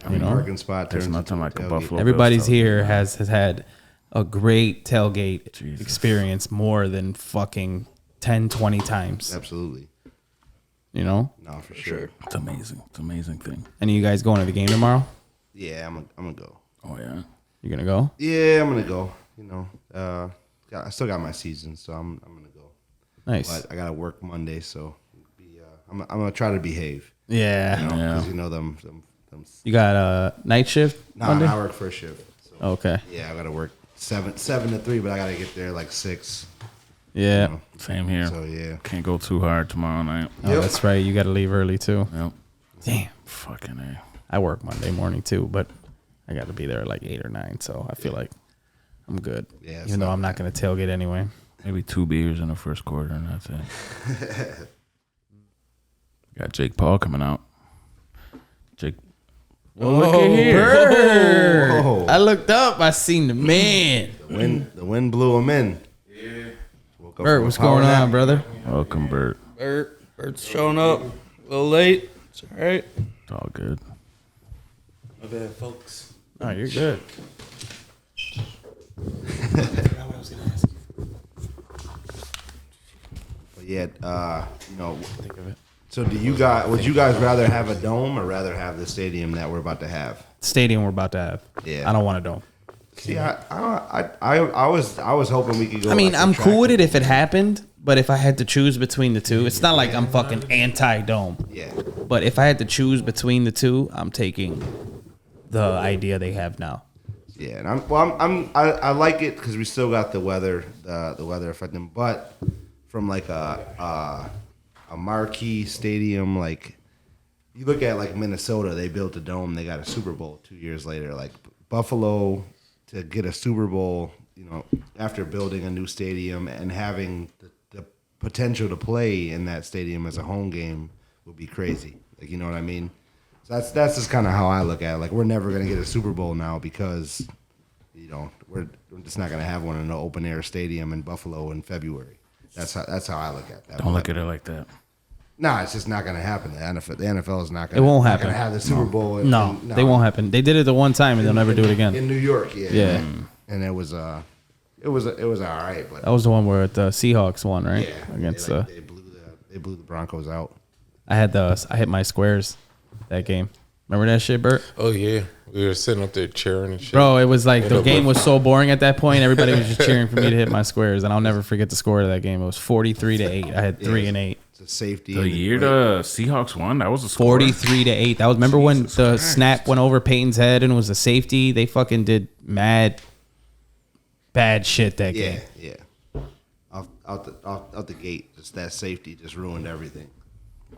You know? Parking spot. There's turns nothing into like a tailgate. Buffalo. Everybody's Bills here has had a great tailgate Jesus. experience more than fucking 10, 20 times. Absolutely. You know? No, for sure. It's amazing. It's an amazing thing. Any of you guys going to the game tomorrow? Yeah, I'm gonna go. Oh yeah. You gonna go? Yeah, I'm gonna go. You know, I still got my season, so I'm gonna go. Nice. But I gotta work Monday, so I'm gonna try to behave. Yeah. You know, Yeah. 'cause you know them. You got a night shift Nah, Monday? I work first shift. So Okay. yeah, I gotta work 7 to 3, but I gotta get there like 6. Yeah. You know? Same here. So yeah. Can't go too hard tomorrow night. Oh, Yep. that's right. You got to leave early too. Yep. Damn. Fucking A. I work Monday morning too, but I got to be there at like 8 or 9, so I feel like I'm good. Yeah, Even though I'm not going to tailgate anyway. Maybe 2 beers in the first quarter and that's it. Got Jake Paul coming out. Jake. Oh, look at here. Oh. I looked up. I seen the man. The wind blew him in. Yeah. Bert, what's going on, brother? Welcome, Bert. Bert's showing up a little late. It's all right. It's all good. My bad, folks. Oh, you're good. But yeah, you know. Think of it. So would you guys rather have a dome or rather have the stadium that we're about to have? Stadium we're about to have. Yeah. I don't want a dome. See, I was hoping we could go. I mean, like I'm the cool with track. it if it happened, but if I had to choose between the two, it's not like I'm fucking anti-dome. Yeah. But if I had to choose between the two, I'm taking the idea they have now. Yeah, and I like it because we still got the weather, the weather affecting. But from like a marquee stadium, like you look at like Minnesota, they built a dome, they got a Super Bowl 2 years later. Like Buffalo to get a Super Bowl, you know, after building a new stadium and having the potential to play in that stadium as a home game would be crazy. Like, you know what I mean? So that's just kind of how I look at it. Like, we're never gonna get a Super Bowl now because, you know, we're just not gonna have one in an open air stadium in Buffalo in February. That's how I look at that. Don't look at it like that. Nah, it's just not gonna happen. The NFL is not gonna. It won't not happen. Gonna have the Super Bowl. No, they won't happen. They did it the one time and they'll never do it again. in New York. Yeah. Yeah. And it was all right, but That was the one where the Seahawks won, right? yeah, Against they blew the Broncos out. I hit my squares that game. Remember that shit, Bert? Oh yeah, we were sitting up there cheering and shit. Bro, it was like the Yeah, game was so boring at that point. Everybody was just cheering for me to hit my squares, and I'll never forget the score of that game. It was 43-8. I had 3 and 8. It's a safety. The and year right. the Seahawks won, that was a score. 43-8. That was remember when Jesus the Christ. snap went over Peyton's head and it was a safety. They fucking did mad bad shit that Yeah, game. yeah. Out the gate, just that safety just ruined everything.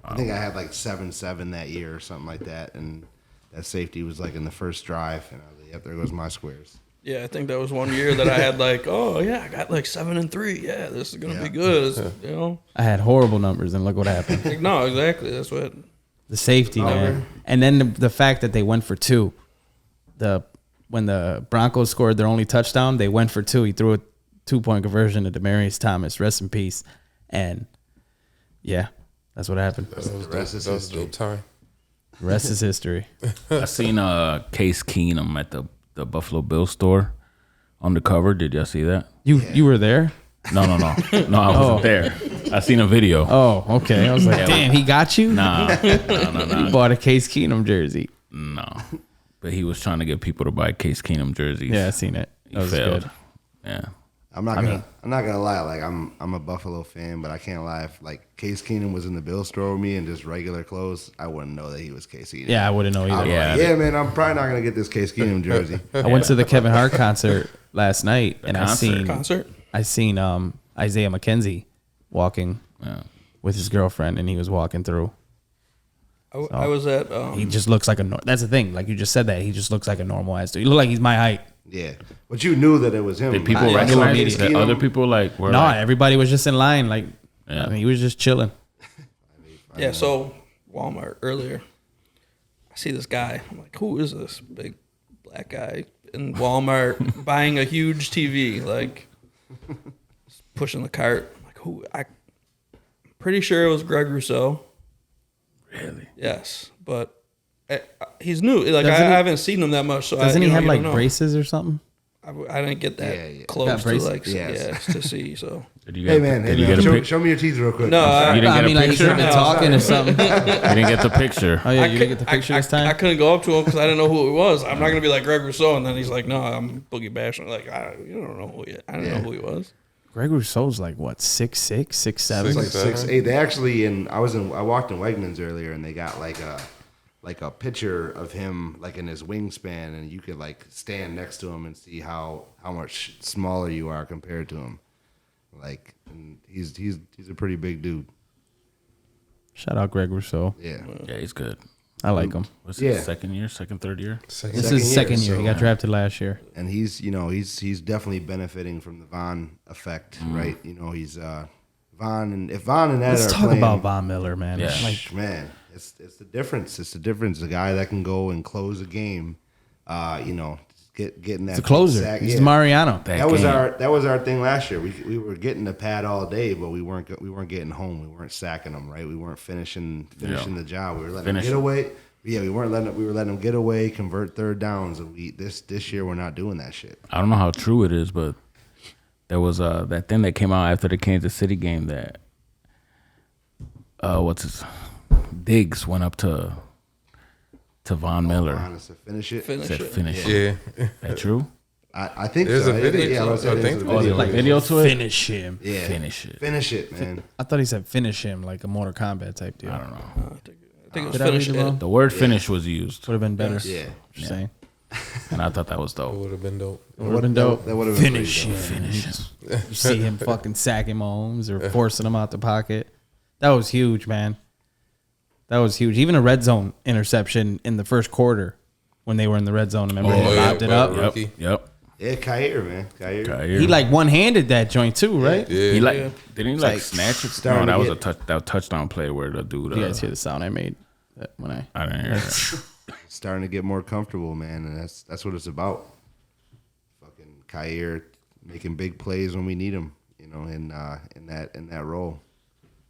I think I had like 7-7 that year or something like that, and that safety was like in the first drive, and I was like, "Yep, there goes my squares." Yeah, I think that was one year that I had like, oh yeah, I got like 7-3. Yeah, this is gonna be good. You know, I had horrible numbers, and look what happened. like, no, exactly. That's what. The safety, man. And then the fact that they went for 2. When the Broncos scored their only touchdown, they went for 2. He threw it 2-point conversion to Demaryius Thomas. Rest in peace. And yeah, that's what happened. The rest is That was a history. dope time. The rest is history. I seen Case Keenum at the Buffalo Bills store on the cover. Did y'all see that? You were there? No, I wasn't there. I seen a video. Oh, okay. I was like, damn, he got you? Nah. He bought a Case Keenum jersey. No. But he was trying to get people to buy Case Keenum jerseys. Yeah, I seen it. He That was failed. good. Yeah. I'm not gonna lie. Like I'm a Buffalo fan, but I can't lie. If like Case Keenum was in the Bill store with me in just regular clothes, I wouldn't know that he was Case Keenum. Yeah, I wouldn't know either. Yeah. Man, I'm probably not gonna get this Case Keenum jersey. I went to the Kevin Hart concert last night, and concert? I seen Isaiah McKenzie walking with his girlfriend, and he was walking through. I was at. He just looks like that's the thing. Like you just said that he just looks like a normal ass dude. He looked like he's my height. Yeah, but you knew that it was him. Did people Not recognize Case that? Keenum. Other people like were No, like, everybody was just in line. Like Yeah. I mean, he was just chilling. Yeah, so Walmart earlier. I see this guy. I'm like, who is this big black guy in Walmart buying a huge TV? Like, pushing the cart. I'm like, who? I'm pretty sure it was Greg Rousseau. really? Yes, but he's new. Like, Doesn't I he- haven't seen him that much. So Doesn't he have you like don't know. braces or something? I didn't get that Yeah. close Got to braces? like Yes. to see. So Did you Hey get, man, did you get a show, pic? show me your teeth real quick. no, You didn't I get mean, a like he could picture? have been talking or something. You didn't get the picture. Oh yeah, you didn't get the picture this time. I couldn't go up to him because I didn't know who it was. I'm not gonna be like Greg Rousseau, and then he's like, "No, I'm Boogie Bashing." Like, you don't know who he. I don't know who he was. Greg Rousseau's like what 6'6", 6'7"? It's like 6'7". 6'8". They actually I walked in Wegmans earlier, and they got like a picture of him like in his wingspan, and you could like stand next to him and see how much smaller you are compared to him. Like, and he's a pretty big dude. Shout out Greg Rousseau. Yeah. Yeah, he's good. I like him. Was Yeah. it third year? Second. This Second is his second year, year. He so- got drafted last year. And he's definitely benefiting from the Von effect, Mm. right? He's Von, and if Von and Ed Let's are talk playing, about Von Miller, man. Yeah. Like, man, it's the difference. It's the difference. The guy that can go and close a game, getting that it's a closer. sack. He's Yeah. Mariano. That was our thing last year. We were getting the pad all day, but we weren't getting home. We weren't sacking them, right? We weren't finishing the job. We were letting them get away. Yeah, we were letting them get away, convert third downs. And this year we're not doing that shit. I don't know how true it is, but there was that thing that came out after the Kansas City game that Diggs went up to Von Miller. Honest to finish it. Said finish it. Yeah. That true? I think There's so. a video. Yeah, I was I saying think there's a so. video. Like video to it? Finish him. Yeah, Finish it. Finish it, man. I thought he said finish him like a Mortal Kombat type deal. I don't know. I think it was Did I read finished. it wrong? The word finish was used, Would have been better. Yeah. Just saying. and I thought that was It dope. would have been dope. Would have been dope. That would have been Finish pretty him. dope. Finish him. You see him fucking sacking Mahomes or forcing him out the pocket. That was huge, man. That was huge. Even a red zone interception in the first quarter when they were in the red zone. Remember, he lobbed it but up. Yep. rookie. Yep. Yeah, Kair, man. Kair. Kair. He like one-handed that joint too, right? Yeah. He like Yeah. didn't he It's like like snatch it? No, starting that to was get- that touchdown play where the dude. You guys hear the sound I made when I didn't hear that. Starting to get more comfortable, man, and that's what it's about. Fucking Kair making big plays when we need him, in that role.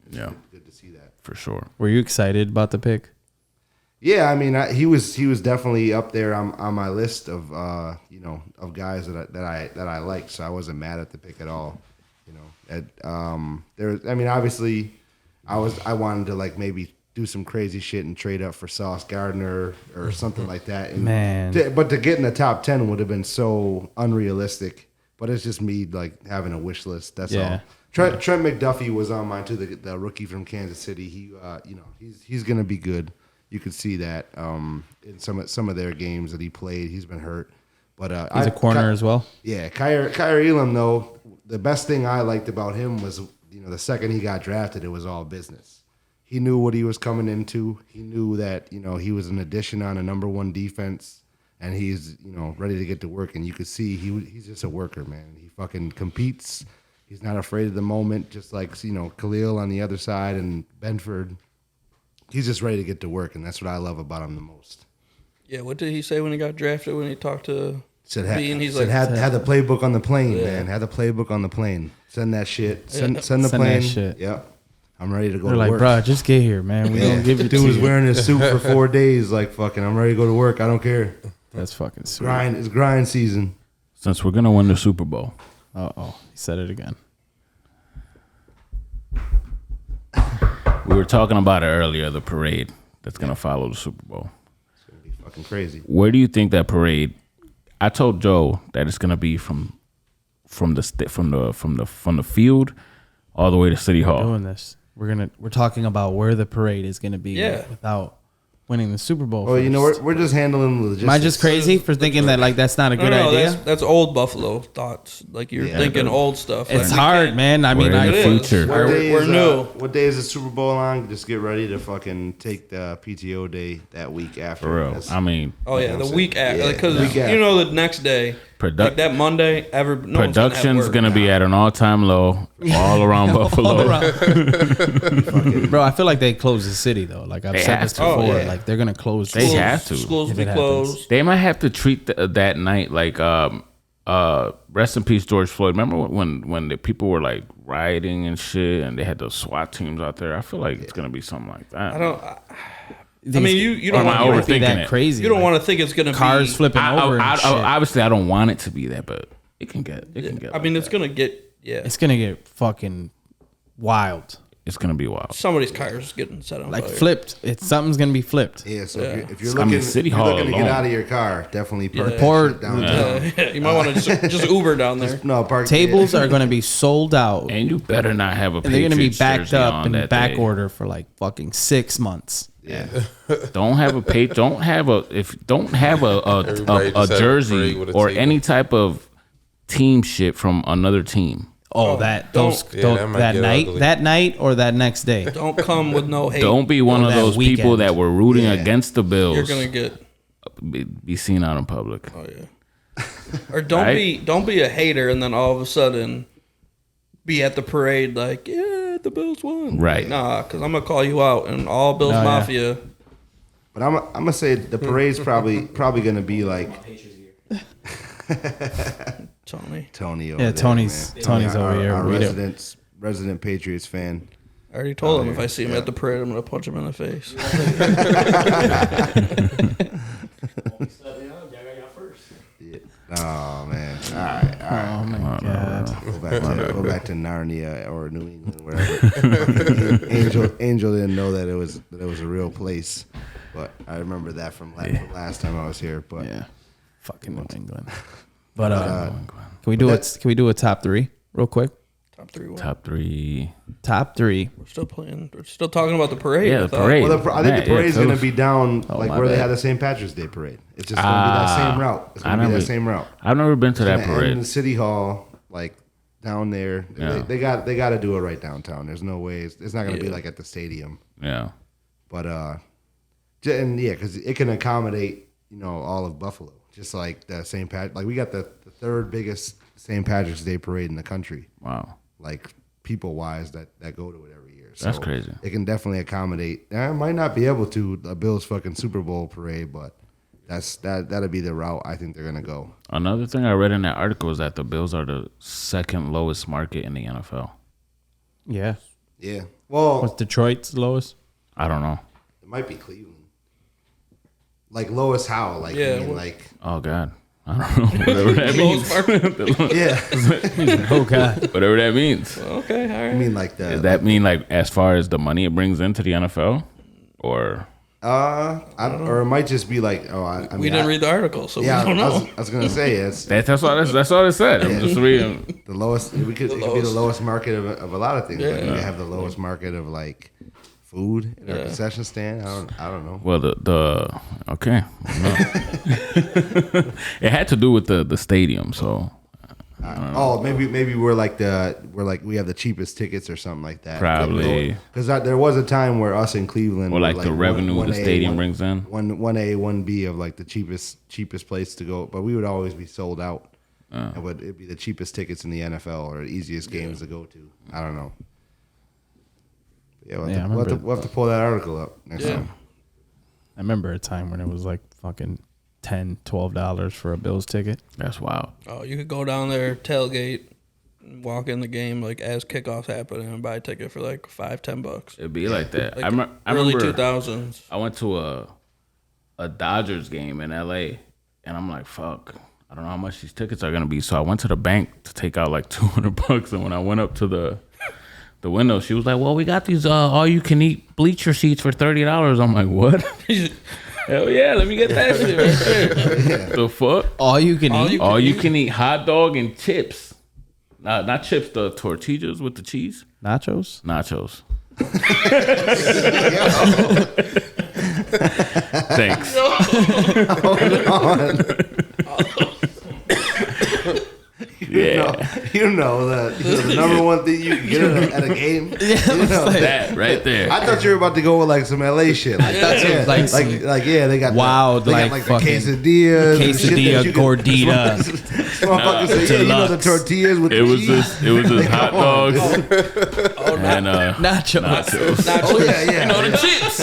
It's Yeah. good to see that. For sure. Were you excited about the pick? Yeah, I mean, he was definitely up there on my list of of guys that I liked. So I wasn't mad at the pick at all. Obviously, I wanted to like maybe do some crazy shit and trade up for Sauce Gardner or something like that. And Man. but to get in the top 10 would have been so unrealistic. But it's just me like having a wish list. That's Yeah. all. Trent McDuffie was on mine too. The rookie from Kansas City. He's gonna be good. You could see that in some of their games that he played. He's been hurt, but He's a corner as well. Yeah, Kyrie Elam though. The best thing I liked about him was the second he got drafted, it was all business. He knew what he was coming into. He knew that he was an addition on a number one defense, and he's ready to get to work. And you could see he's just a worker, man. He fucking competes. He's not afraid of the moment, just like Khalil on the other side and Benford. He's just ready to get to work, and that's what I love about him the most. Yeah, what did he say when he got drafted? When he talked to He's had the playbook on the plane, man. Had the playbook on the plane. Send that shit. Send the Send that plane. shit. Yep. I'm ready to go They're to like, work. bro, just get here, man. We don't give it to Dude was you. wearing his suit for 4 days. Like, fucking, I'm ready to go to work. I don't care. That's fucking sweet. It's grind season. Since we're gonna win the Super Bowl, Uh-oh. He said it again. we were talking about it earlier. The parade that's gonna follow the Super Bowl. It's gonna be fucking crazy. Where do you think that parade? I told Joe that it's gonna be from the field all the way to City Hall. Doing this. We're talking about where the parade is gonna be Yeah. without winning the Super Bowl. Well, you know, first. we're just handling the logistics. Am I just crazy for thinking that like that's not a good idea? That's old Buffalo thoughts. Like you're thinking old stuff. It's Like, we hard, can't- man. I mean, We're in I the It is. future. We're new. What day is the Super Bowl on? Just get ready to fucking take the PTO day that week after. For real. That's- I mean, Oh yeah, You know the what I'm week saying? after, Yeah, because week after. you know the next day, like that Monday, no one's gonna have production's work. gonna be at an all-time low all around Buffalo. Bro, I feel like they close the city though. Like I've They said have this to. before. Oh, yeah. Like they're gonna close. They the have to. Schools If be it happens. closed. They might have to treat that night like rest in peace George Floyd. Remember when the people were like rioting and shit, and they had the SWAT teams out there? I feel like it's gonna be something like that. I mean, you don't Or am I want be overthinking that it? crazy. you don't like, want to think it's gonna cars be flipping over. And shit. Obviously, I don't want it to be that, but it can get. I mean, it's gonna get It's gonna get fucking wild. It's gonna be wild. somebody's car's getting set on Like fire. flipped. Something's gonna be flipped. Yeah, so Yeah. if you're I looking, mean, City if you're Hall looking to alone. get out of your car, definitely park that Report- shit downtown. You might want to just Uber down there. No, park Tables are gonna be sold out. And you better not have a. And they're gonna be Patriots backed jersey up on in that back day. order for like fucking 6 months. Yeah. Don't have a page. Don't have a Everybody a just have a jersey parade with a or table. any type of team shit from another team. Oh, that those don't- Yeah, don't- that might that get night, ugly. that night or that next day. Don't come with no hate. Don't be one of that those people weekend. that were rooting Yeah. against the Bills. You're gonna get. be seen out in public. Oh yeah. Or don't Right? be a hater and then all of a sudden be at the parade like, yeah, the Bills won. Right. Nah, because I'm gonna call you out and all Bills Oh, yeah. Mafia. But I'm gonna say the parade's probably gonna be like Tony. over Yeah, there, Tony's man. Tony's over here. Our Read it. resident Patriots fan. I already told him if I see him at the parade, I'm gonna punch him in the face. Oh man! All right. Oh my god. Go back to Narnia or New England, wherever. Angel didn't know that it was a real place, but I remember that from last time I was here. But Yeah. Fucking New England. But can we do a top 3 real quick? Top 3 won. Top 3. Top 3. We're still playing. We're still talking about the parade. Yeah, I the thought. parade. well, I think Matt, the parade's tell gonna us. be down like my where they bad. had the St. Patrick's Day parade. It's just gonna be that same route. It's gonna be that same route. I've never been to that And in parade. the city hall, like down there, Yeah. they got to do it right downtown. There's no way it's not gonna be like at the stadium. Yeah. But and yeah, because it can accommodate all of Buffalo, just like the St. Pat. Like we got the third biggest St. Patrick's Day parade in the country. Wow. Like people wise that go to it every year. So That's crazy. It can definitely accommodate. I might not be able to a Bills fucking Super Bowl parade, but that'll be the route I think they're gonna go. Another thing I read in that article is that the Bills are the second lowest market in the NFL. Yeah. Yeah. Well, What's Detroit's lowest? I don't know. it might be Cleveland. Like lowest how? Like Yeah, you mean well- like Oh God. I don't know. Whatever that means. yeah. Oh god. Whatever that means. Okay, all I right. mean like the Does that mean like as far as the money it brings into the NFL? Or or it might just be like I We didn't read the article, so Yeah, we don't know. I was gonna say it's that's all it said. I'm just reading. the lowest. It could be the lowest. lowest market of a lot of things. Like Yeah. you could have the lowest market of like food in our concession stand. I don't know. Well, the okay. No. It had to do with the stadium, so Maybe we have the cheapest tickets or something like that. Probably. Because there was a time where us in Cleveland or were like the revenue the 1A, stadium brings in. one A, 1B of like the cheapest place to go, but we would always be sold out. It'd be the cheapest tickets in the NFL or the easiest games to go to. I don't know. Yeah, we'll have to pull that article up next time. I remember a time when it was like fucking $10, $12 for a Bills ticket. That's wild. Oh, you could go down there, tailgate, and walk in the game like as kickoffs happen and buy a ticket for like $5-10. It'd be like that. Like I early remember 2000s. I went to a Dodgers game in LA, and I'm like, fuck, I don't know how much these tickets are gonna be. So I went to the bank to take out like $200, and when I went up to the window, she was like, well, we got these all you can eat bleacher seats for $30. I'm like, what? Hell yeah, let me get that shit right there. The fuck? All you can eat? All you can eat hot dog and chips. Not chips, the tortillas with the cheese. Nachos? Nachos. Thanks. You know that the number one thing you can get at a game. That right there. I thought you were about to go with like some LA shit. Like, they got wild, they got like the fucking quesadillas, quesadilla, gordita. Motherfuckers say, you know the tortillas with the cheese. It was just hot dogs and Nachos. Oh yeah. You know the chips.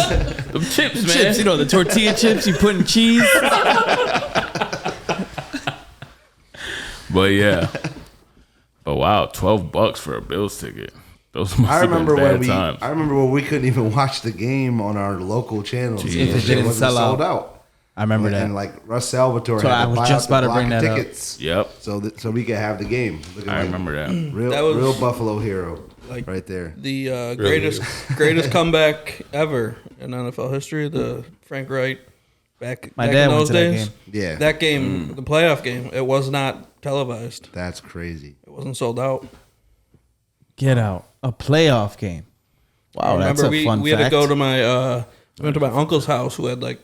Them chips, man. Chips, you know, the tortilla chips you put in cheese. But yeah. But wow, $12 for a Bills ticket. Those must I have remember been bad times. I remember when we couldn't even watch the game on our local channels. Jeez. If it didn't wasn't sell sold out. out. I remember that. And like Russ Salvatore So had I to was buy just out about the to bring block of that up. tickets. Yep. So we could have the game. Looking I like remember that. That was- real Buffalo hero, Like, right there. The greatest comeback ever in NFL history, the Frank Wright back My back dad in went those to that days. game. Yeah, That game, the playoff game, it was not televised. that's crazy. It wasn't sold out. Get out. A playoff game. Wow, I that's remember a fun we had fact. to go to we went to my uncle's house who had like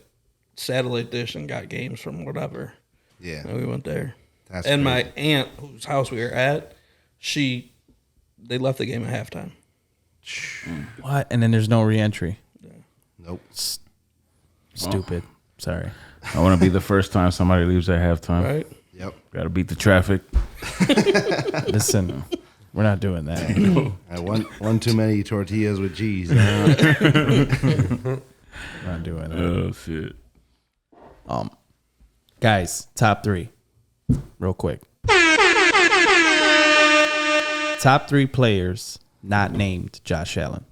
satellite dish and got games from whatever. Yeah, And we went there. that's And crazy. my aunt, whose house we were at, they left the game at halftime. What? And then there's no reentry. Nope. Stupid. Sorry. I want to be the first time somebody leaves at halftime. Right? Yep. Got to beat the traffic. Listen, we're not doing that. I one too many tortillas with cheese. We're not doing that. Oh shit. Guys, top 3. Real quick. Top 3 players not named Josh Allen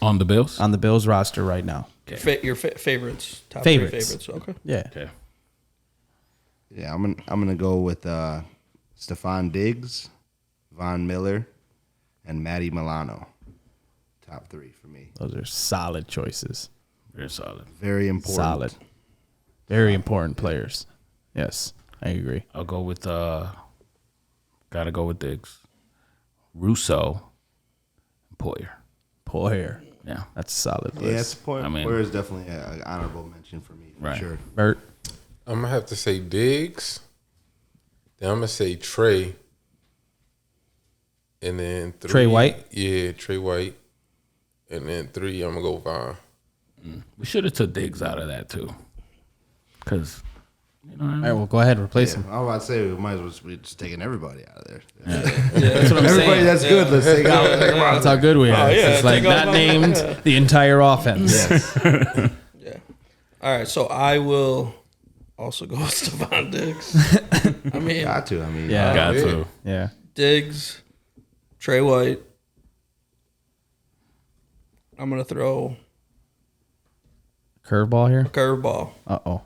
On the Bills? on the Bills roster right now. Your favorites. Top Favorites. 3 favorites. Okay. Yeah. Okay. Yeah, I'm gonna go with Stephon Diggs, Von Miller, and Matty Milano. Top 3 for me. Those are solid choices. Very solid. Very important. Solid. Very important players. Yes, I agree. I'll go with gotta go with Diggs. Russo, Poyer. Poyer. Yeah. That's a solid Yeah, it's list. point. I mean- Where is definitely an honorable mention for me. For Right. sure. Bert. I'm gonna have to say Diggs. Then I'm gonna say Trey. And then 3. Trey White? Yeah, Trey White. And then 3, I'm gonna go Von. We should have took Diggs out of that too. Cause you know what I All mean? right, well, go ahead and replace him. I was about to say we might as well be just taking everybody out of there. That's what I'm Everybody saying. that's good, let's take out. That's how good we are. yeah, It's like take not off- named the entire offense. Yeah. All right. So I will also go with Stephon Diggs. I mean, Got to. I mean, Yeah. Got yeah. to. Yeah. Diggs, Trey White. I'm going to throw Curveball here. a curveball. Uh-oh.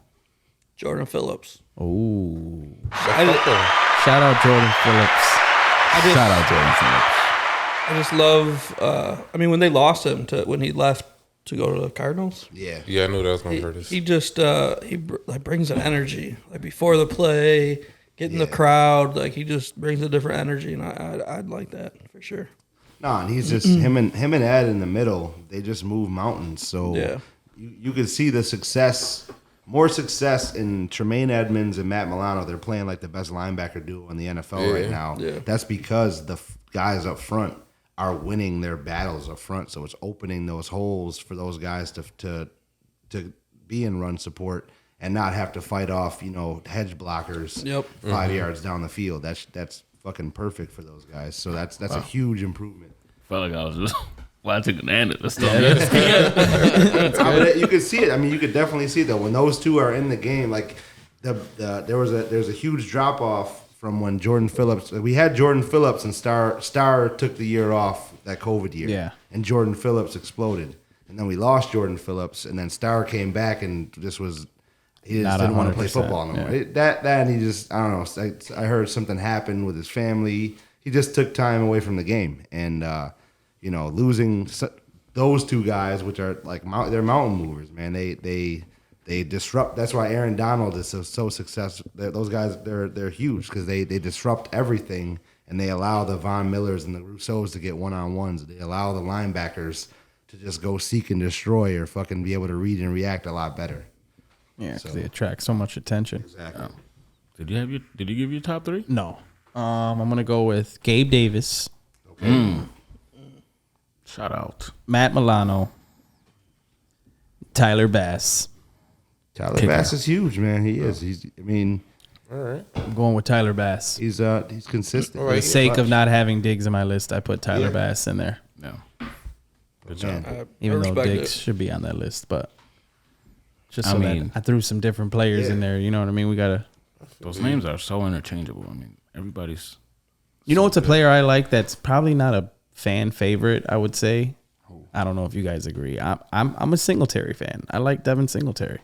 Jordan Phillips. Ooh. I Shout out Jordan Phillips. Shout out Jordan Phillips. just love, I mean, when they lost him when he left to go to the Cardinals, yeah. Yeah, I knew that was gonna hurt us. he just, like brings an energy. Like before the play, getting the crowd, like he just brings a different energy. And I'd like that for sure. No, and he's just him and Ed in the middle. They just move mountains. So Yeah. you could see the success, more success in Tremaine Edmonds and Matt Milano. They're playing like the best linebacker duo in the NFL right now. Yeah. That's because the guys up front are winning their battles up front. So it's opening those holes for those guys to be in run support and not have to fight off, hedge blockers Yep. 5 yards down the field. That's fucking perfect for those guys. So that's a huge improvement. Felt like I was just watching an end of the stuff. You could see it. I mean, you could definitely see that when those two are in the game. Like there's a huge drop off from when Jordan Phillips. We had Jordan Phillips and Star took the year off, that COVID year. Yeah. And Jordan Phillips exploded. And then we lost Jordan Phillips, and then Star came back and he just didn't want to play football no more. And he just, I don't know. I heard something happened with his family. He just took time away from the game, and losing those two guys, which are like they're mountain movers, man. They disrupt. That's why Aaron Donald is so successful. Those guys, they're huge because they disrupt everything, and they allow the Von Millers and the Rousseaus to get one-on-ones. They allow the linebackers to just go seek and destroy, or fucking be able to read and react a lot better. Yeah, because they attract so much attention. Exactly. Did you give your top 3? No. I'm going to go with Gabe Davis. Okay. Shout out. Matt Milano. Tyler Bass. Tyler Bass is huge, man. He is. All right. I'm going with Tyler Bass. He's consistent. For the sake of not having Diggs in my list, I put Tyler Bass in there. Yeah. Good Man. job. Even though respect Diggs it. should be on that list, but just I so mean- that I threw some different players in there. You know what I mean? We gotta. Those names are so interchangeable. I mean, everybody's. You know what's a player I like that's probably not a fan favorite? I would say. I don't know if you guys agree. I'm a Singletary fan. I like Devin Singletary.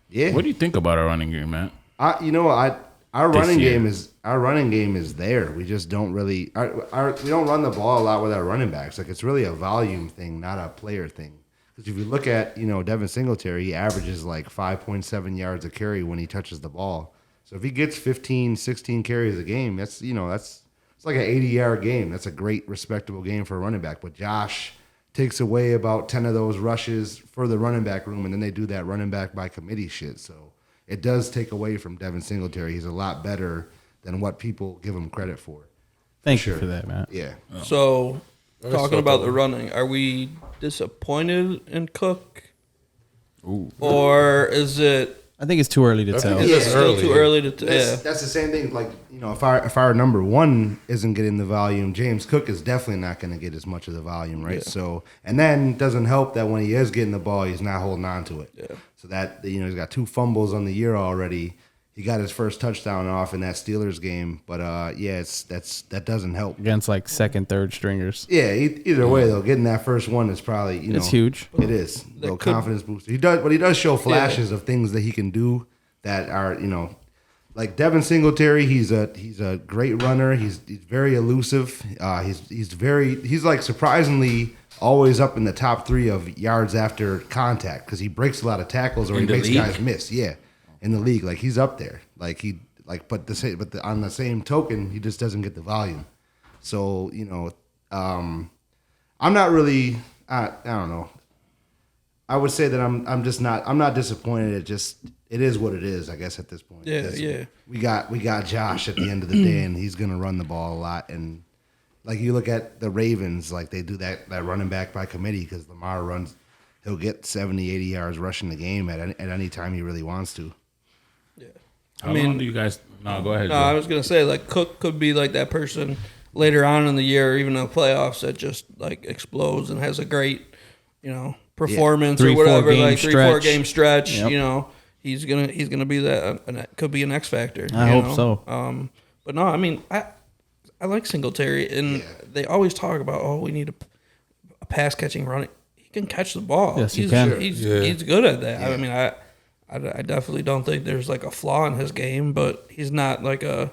Yeah. What do you think about our running game, man? Our This running year. game is there. We just don't really we don't run the ball a lot with our running backs. Like, it's really a volume thing, not a player thing. Because if you look at Devin Singletary, he averages like 5.7 yards a carry when he touches the ball. So if he gets 15, 16 carries a game, it's like an 80-yard game. That's a great, respectable game for a running back. But Josh takes away about 10 of those rushes for the running back room, and then they do that running back by committee shit. So it does take away from Devin Singletary. He's a lot better than what people give him credit for. Thank you for that, Matt. Yeah. So, That's talking so about cool. the running, are we disappointed in Cook? Ooh. Or is it I think it's too early to tell. think is it still early. too early to That's the same thing. Like, if our number one isn't getting the volume, James Cook is definitely not going to get as much of the volume, right? Yeah. So, and then it doesn't help that when he is getting the ball, he's not holding on to it. Yeah. So that he's got 2 fumbles on the year already. He got his first touchdown off in that Steelers game, but that doesn't help. Against like second, third stringers. Yeah, either way though, getting that first one is probably It's huge. It is little confidence booster. He does show flashes of things that he can do that are like Devin Singletary. He's a great runner. He's very elusive. He's like surprisingly always up in the top 3 of yards after contact because he breaks a lot of tackles or he In the makes league? guys miss. Yeah, in the league, like he's up there. On the same token, he just doesn't get the volume. So I'm not really. I don't know. I would say that I'm not disappointed. It is what it is, I guess, at this point. Yeah, 'Cause yeah. We got Josh at the end of the day, and he's gonna run the ball a lot. And like you look at the Ravens, like they do that running back by committee because Lamar runs. He'll get 70, 80 yards rushing the game at any time he really wants to. How long do you guys? No, go ahead. No, Joe. I was gonna say like Cook could be like that person later on in the year, even in the playoffs, that just like explodes and has a great, performance or 3-4 whatever, game like 3-4 stretch. game stretch. Yep. He's gonna be that. And could be an X factor. I hope so. But no, I mean I like Singletary, and they always talk about we need a pass catching running. He can catch the ball. Yes, he he's, can. He's good at that. I mean, I definitely don't think there's like a flaw in his game, but he's not like a,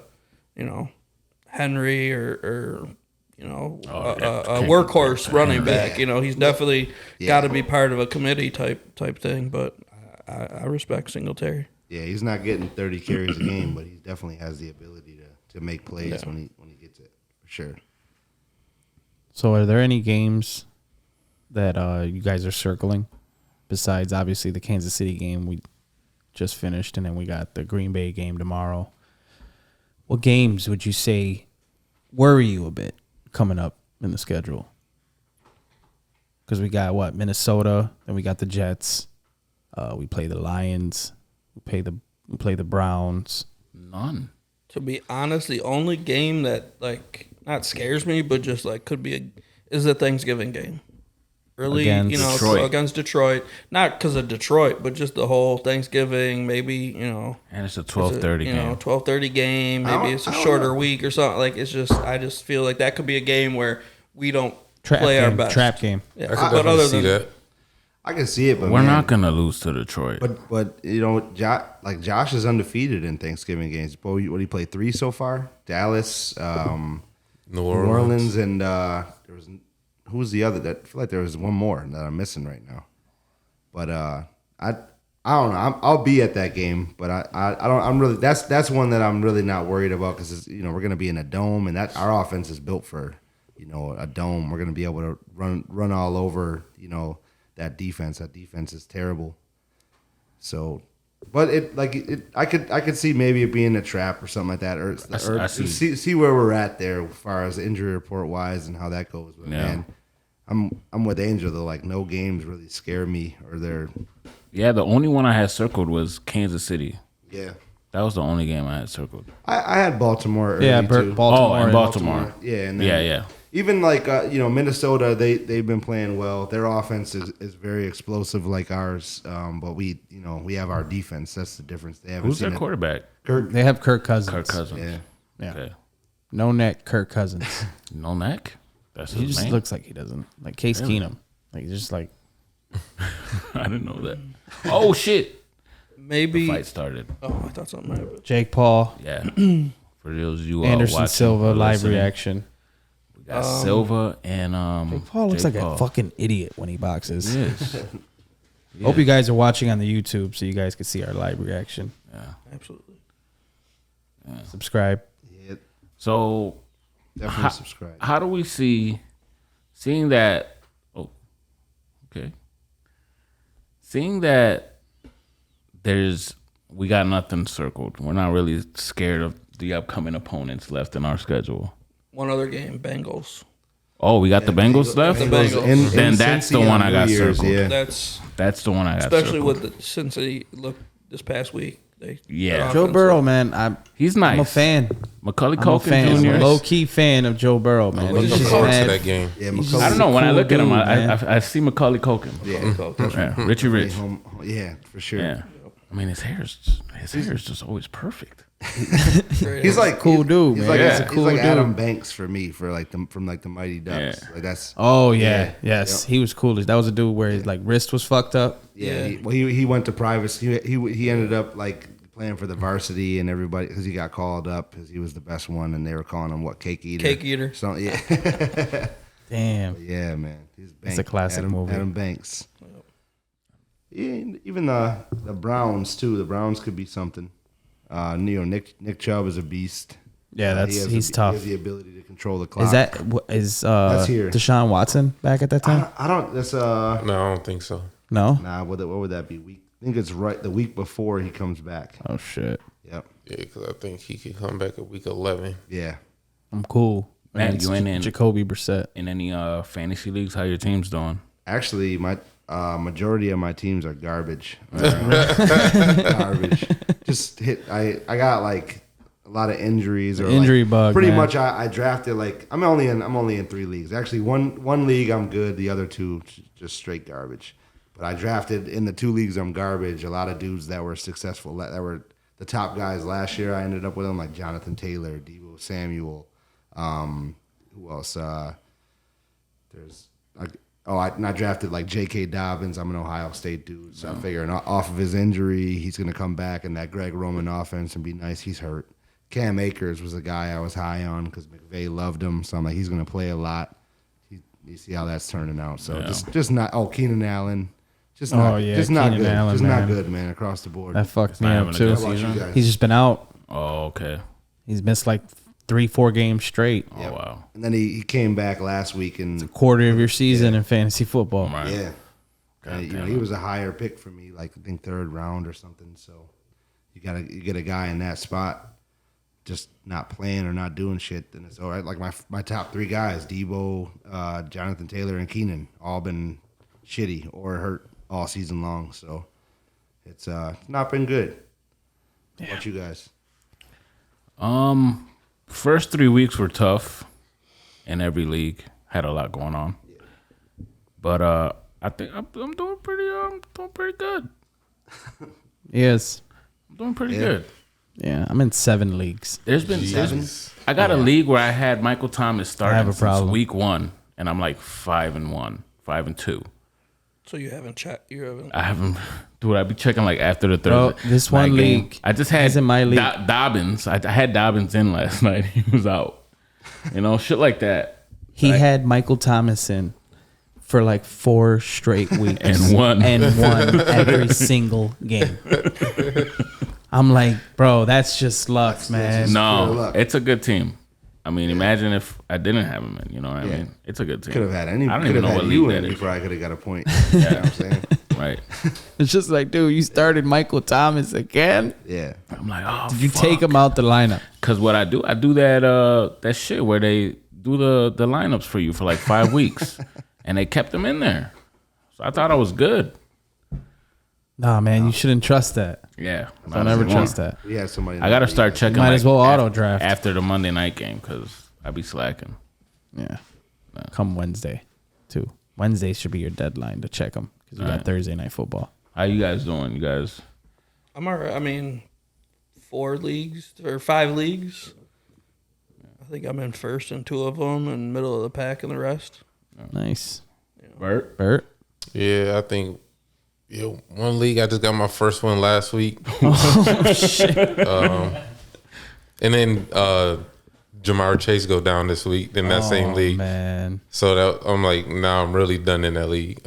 Henry or a workhorse running back. He's definitely got to be part of a committee type thing. But I respect Singletary. Yeah, he's not getting 30 carries a game, but he definitely has the ability to make plays when he gets it, for sure. So, are there any games that you guys are circling besides obviously the Kansas City game we just finished, and then we got the Green Bay game tomorrow? What games would you say worry you a bit coming up in the schedule? Because we got Minnesota, then we got the Jets. We play the Lions. We play the Browns. None. To be honest, the only game that like not scares me, but just like could be is the Thanksgiving game, early, Against Detroit. against Detroit. Not because of Detroit, but just the whole Thanksgiving, maybe, And it's a 12:30 game. 12:30 game. I Maybe it's a don't shorter know. week or something. Like, it's just, I just feel like that could be a game where we don't Trap play our game. best. Trap game. Yeah. I could But definitely other see than that. I can see it, but We're man, not gonna lose to Detroit. But Josh is undefeated in Thanksgiving games. But what he played 3 so far? Dallas, New New Orleans. Orleans, and there was who was the other? That I feel like there was one more that I'm missing right now. But I don't know. I'll be at that game, but I don't. I'm really that's one that I'm really not worried about because we're gonna be in a dome, and that our offense is built for a dome. We're gonna be able to run all over that defense. That defense is terrible. So, but I could see maybe it being a trap or something like that, or I see. see where we're at there as far as injury report wise and how that goes. But man, I'm with Angel though. Like no games really scare me, or they're Yeah, the only one I had circled was Kansas City. yeah. That was the only game I had circled. I had Baltimore early Yeah, too. Baltimore. Oh, and Baltimore. Yeah, and then Yeah. even like Minnesota, they've been playing well. Their offense is very explosive like ours, but we have our defense. That's the difference. They haven't Who's seen their quarterback? Kirk. They have Kirk Cousins. Kirk Cousins. Yeah, Yeah. Okay. No neck, Kirk Cousins. No neck? That's He his just name? looks like he doesn't. Like Case Keenum. Like just like I didn't know that. Oh, shit. maybe. Fight started. Oh, I thought something happened. Jake Paul, Yeah. For those of you Anderson watching Silva, or live listening, reaction. We got Silva and Jake Paul looks Jake like Paul. a fucking idiot when he boxes. Yes. Hope you guys are watching on the YouTube so you guys can see our live reaction. Absolutely. Subscribe. yeah, So definitely subscribe. how do we seeing that? Oh, okay. Seeing that we got nothing circled. We're not really scared of the upcoming opponents left in our schedule. One other game, Bengals. Oh, we got the Bengals left. The Bengals. Then that's the Cincy one on I got New Year's, circled. Yeah. That's the one I got especially circled. with since they look this past week. Yeah. Joe Burrow, man. He's nice. I'm a fan. Macaulay I'm a fan. Culkin I'm a Jr. low key fan of Joe Burrow, man. I'm He's looking just forward to mad. that game. Yeah, He's McCullough- I don't know. When I cool look at him, dude, man. I see Macaulay Culkin. Yeah, Yeah. Richie Rich. Yeah, for sure. Yeah. I mean, his hair is just always perfect. He's like Cool dude, He's man. like, He's a he's cool like dude. Adam Banks for me, from the Mighty Ducks. Yeah. Like that's Oh yeah, Yeah. yes, Yep. he was cool. That was a dude where his like wrist was fucked up. yeah. Yeah. He went to private. He ended up like playing for the varsity and everybody because he got called up because he was the best one and they were calling him cake eater. Cake eater. So yeah, Damn. yeah, man. He's It's a classic movie. Adam Banks. Yeah, even the Browns too. The Browns could be something. Nick Chubb is a beast. Yeah, He has he's He tough. has the ability to control the clock. Is that That's here. Deshaun Watson back at that time? I don't. That's No, I don't think so. No. Nah. What would that be? I think it's right the week before he comes back. Oh shit. Yep. Yeah, because I think he could come back at week 11. Yeah. I'm cool. Man, Against you ain't in- Jacoby Brissett. In any fantasy leagues, how your team's doing? Actually, my majority of my teams are garbage. Garbage. Just hit. I got like a lot of injuries or Injury like, bug, Pretty man. much, I drafted like I'm only in 3 leagues. Actually, one league I'm good. The other 2 just straight garbage. But I drafted in the 2 leagues I'm garbage. A lot of dudes that were successful, that were the top guys last year. I ended up with them like Jonathan Taylor, Deebo Samuel. Who else? There's like I drafted like J.K. Dobbins. I'm an Ohio State dude, so I'm figuring off of his injury, he's gonna come back in that Greg Roman offense and be nice. He's hurt. Cam Akers was a guy I was high on because McVay loved him, so I'm like he's gonna play a lot. You see how that's turning out. So just not. Oh, Keenan Allen. Just not. Just not Keenan good. Allen, just man. not good, man. Across the board. That fucked me not up having a too. good How about you season? guys? He's just been out. Oh, okay. He's missed like 3-4 games straight. Oh, wow. And then he came back last week and Quarter of your season in fantasy football. Right. yeah. God You know, damn he it. was a higher pick for me, like I think 3rd round or something. So you get a guy in that spot, just not playing or not doing shit, then it's all right. Like my top 3 guys, Deebo, Jonathan Taylor, and Keenan, all been shitty or hurt all season long. So it's not been good. What about you guys? First 3 weeks were tough in every league. Had a lot going on. But I think I'm doing pretty good. Yes. I'm doing pretty good. Yeah, I'm in 7 leagues. There's been I got a league where I had Michael Thomas starting have a since problem. week 1, and I'm like 5-1, 5-2. So you haven't checked. You haven't. I haven't. Dude, I'd be checking like after the Bro, Thursday. this one night game. league I just had is in my league. Dobbins. I had Dobbins in last night. He was out. Shit like that. He had Michael Thomas in for like 4 straight weeks And won. every single game. I'm like, bro, that's just luck, man. pure No, luck. it's a good team. I mean, imagine if I didn't have him in. You know what I Yeah. mean? It's a good team. Could have had any. I don't Could even have know had what you league in that is. before I could have got a point. You know what I'm saying? Right. It's just like, dude, you started Michael Thomas again. Yeah. I'm like, oh, Did you take him out the lineup? Because what I do that shit where they do the lineups for you for like 5 weeks, and they kept them in there. So I thought I was good. Nah, man, you shouldn't trust that. Yeah, Don't ever trust that. We had somebody. I gotta start checking. Might as well af- auto draft. after the Monday night game because I be slacking. Yeah. Come Wednesday, too. Wednesday should be your deadline to check them because we got Alright. Thursday night football. How you guys doing? You guys? I'm alright. I mean, 4 leagues or 5 leagues. I think I'm in first in 2 of them, and middle of the pack in the rest. Nice. Bert? Bert? Yeah, I think one league I just got my first one last week. Oh, shit. And then Jamar Chase go down this week in that same league. Man. So that I'm like, now I'm really done in that league.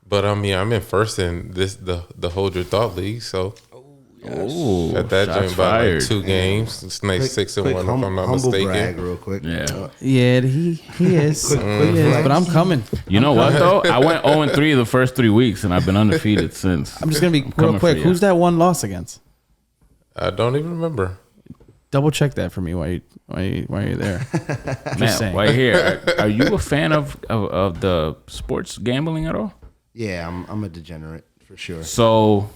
But I mean, I'm in first in the Hold Your Thought league. So Ooh, got that shots joint by fired. like 2 games. It's nice 6-1 if I'm not humble mistaken. brag real quick. Yeah. Yeah, he is. Quick He is, flex. but I'm coming. You know what though? I went 0-3 the first 3 weeks, and I've been undefeated since. I'm just going to be real coming quick. for Who's that one loss against? I don't even remember. Double check that for me while you're there. Man, saying. right here. Are you a fan of the sports gambling at all? Yeah, I'm a degenerate for sure. So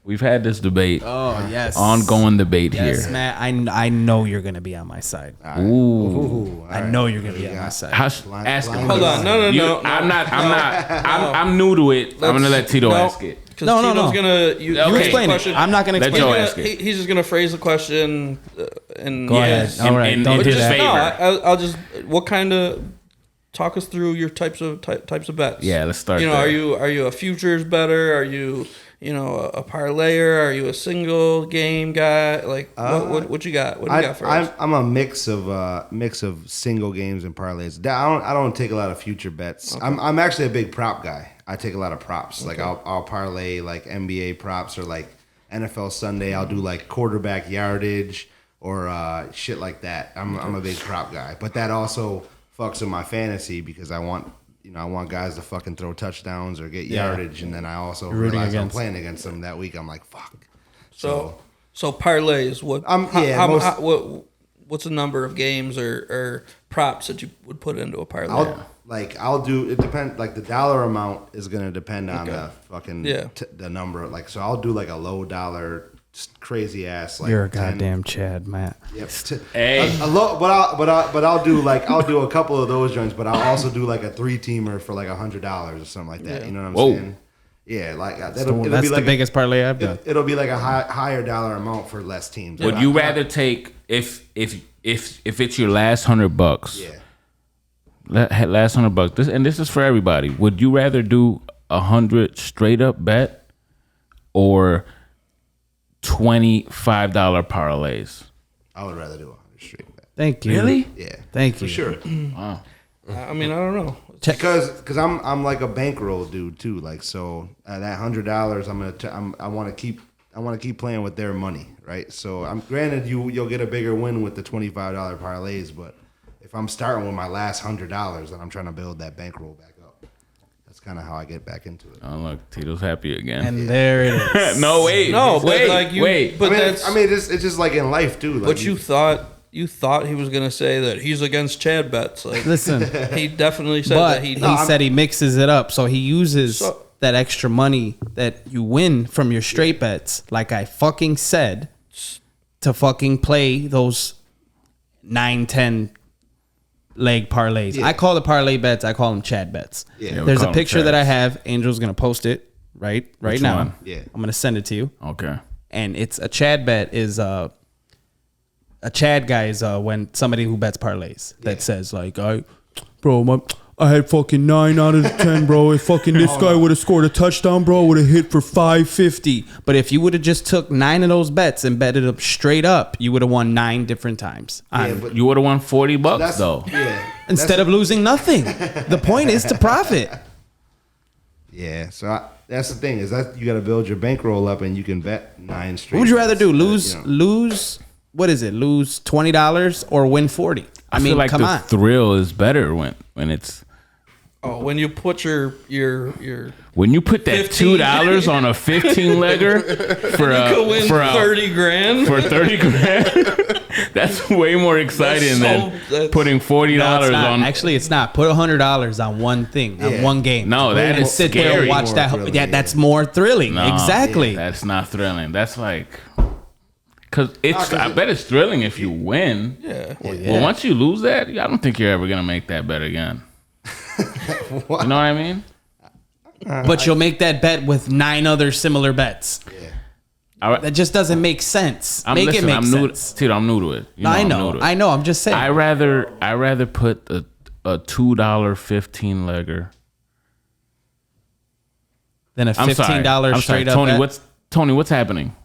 we've had this debate, Oh, yes. ongoing debate Yes, here. man. I know you're going to be on my side. Ooh. Ooh, I all know right. you're going to be on my got- side. Ask him. Hold on. No. I'm new to it. I'm gonna let Tito ask it. Because No, Tito's gonna You Okay. explain it. question. I'm not going to Let explain Joe it. ask it. He's just gonna phrase the question and Go ahead. Yes. All right. In Don't do his that. favor. No, I'll just. What kind of talk us through your types of bets? Yeah, let's start You know, there. are you a futures better? Are you a parlayer? Are you a single game guy? Like what you got? What do you got for us? I'm a mix of single games and parlays. I don't take a lot of future bets. Okay. I'm actually a big prop guy. I take a lot of props. Like I'll parlay like NBA props or like NFL Sunday. I'll do like quarterback yardage or shit like that. I'm a big prop guy. But that also fucks with my fantasy because I want guys to fucking throw touchdowns or get yardage, and then I also Rooting realize I'm against. playing against them that week. I'm like, fuck. So parlays. What? What's the number of games or props that you would put into a parlay? I'll do it. Depend like the dollar amount is gonna depend on the fucking Yeah. the number. Like so, I'll do like a low dollar, crazy ass. Like You're a 10 goddamn Chad, Matt. Yep. Hey. A low, but I'll do a couple of those joints. But I'll also do like a 3-teamer for like $100 or something like that. Yeah. You know what I'm Whoa. saying? Yeah, like That's it'll be the like biggest parlay I've done. It'll be like a higher dollar amount for less teams. Would you rather take if it's your last $100? Yeah. Last $100. This is for everybody. Would you rather do 100 straight up bet or $25 parlays? I would rather do 100 straight bet. Thank you. Really? Yeah. Thank For you. sure. Wow. I mean, I don't know. Because I'm like a bankroll dude too. Like so that $100 I want to keep playing with their money, right? So I'm granted you'll get a bigger win with the $25 parlays, but if I'm starting with my last $100, then I'm trying to build that bankroll back up. That's kind of how I get back into it. Oh look, Tito's happy again. And there it is. No, wait. No, but wait, like you. wait. But I mean, it's just like in life too. Like but you thought he was gonna say that he's against Chad bets. Like Listen, he definitely said but that he he. said he mixes it up. So he uses So- that extra money that you win from your straight bets, like I fucking said, to fucking play those 9, 10 leg parlays. Yeah. I call the parlay bets. I call them Chad bets. Yeah. we There's call a 'em picture that I Chads. have. Angel's gonna post it right Which now. one? Yeah. I'm gonna send it to you. Okay. And it's a Chad bet is a Chad guy is when somebody who bets parlays that says like I had fucking 9 out of 10, bro. If fucking this guy would have scored a touchdown, bro, would have hit for 550. But if you would have just took 9 of those bets and betted them straight up, you would have won 9 different times. Yeah, but You would have won $40 that's though. Yeah. Instead of losing nothing. The point is to profit. Yeah, so that's the thing is that you got to build your bankroll up and you can bet 9 straight. What would you rather do? bets, Lose what is it? Lose $20 or win 40? I mean, feel like come the on. thrill is better when it's Oh, when you put your when you put that 15. $2 on a 15 legger for you could win for 30 grand. for 30 grand. That's way more exciting than that's- putting $40 No, it's not. on. Actually, it's not. Put $100 on one thing, on Yeah. one game. No, that and is sit there and scary. watch More that. thrilling, Yeah, yeah. that's more thrilling. No, Exactly. That's not thrilling. That's like, cause it's. I bet it's thrilling if you win. Yeah. Well, once you lose that, I don't think you're ever gonna make that bet again. You know what I mean? But you'll make that bet with 9 other similar bets. That just doesn't make sense. Make it make I'm sense. Tito, I'm new to it. You No, I I'm know. new to it. I know. I'm just saying. I rather put a $2 15 legger. Than a I'm $15 sorry. I'm sorry, straight up Tony. bet. What's happening?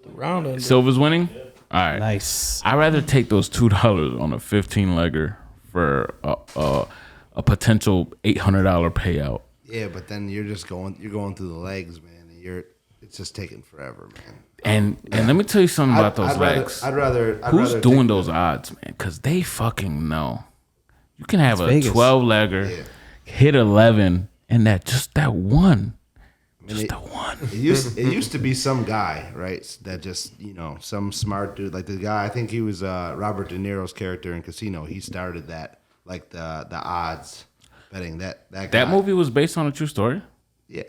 The round ended. Silva's winning. All right. Nice. I'd rather take those $2 on a 15 legger for a potential $800 payout. Yeah, but then you're going through the legs, man, and it's just taking forever, man. And let me tell you something about those legs. I'd rather Who's take doing those odds, man? Because they fucking know. You can have a Vegas. 12 legger, hit 11, and that one. Just that one. It used to be some guy, right? That just some smart dude, like the guy. I think he was Robert De Niro's character in Casino. He started that, like the odds betting. That guy. That movie was based on a true story? Yeah,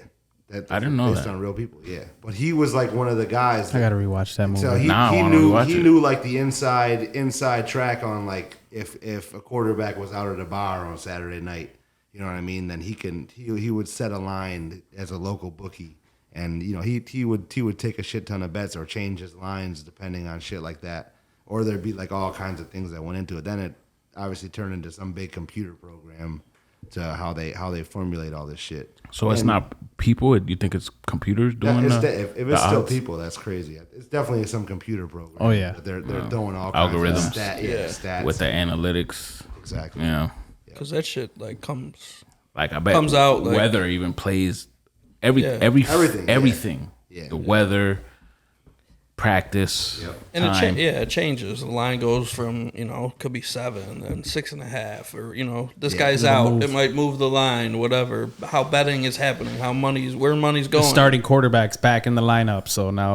I didn't know based that. on real people. Yeah, but he was like one of the guys. I got to rewatch that movie. So he Now I wanna knew rewatch he it. knew like the inside track on like if a quarterback was out at a bar on Saturday night, you know what I mean? Then he would set a line as a local bookie, and he would take a shit ton of bets or change his lines depending on shit like that, or there'd be like all kinds of things that went into it. Then it obviously turned into some big computer program to how they formulate all this shit. So it's not people? You think it's computers doing If the it's still odds? people, that's crazy. It's definitely some computer program. Oh, yeah. But they're throwing all kinds Algorithms. of stats With the analytics. exactly. Yeah. Because that shit like comes. Like I bet Comes out, like- weather even plays everything. Everything, yeah. The weather, practice, And time. it changes. The line goes from, could be 7 and 6.5, or, this guy's out. It might move the line, whatever. How betting is happening, where money's going. Starting quarterbacks back in the lineup. So now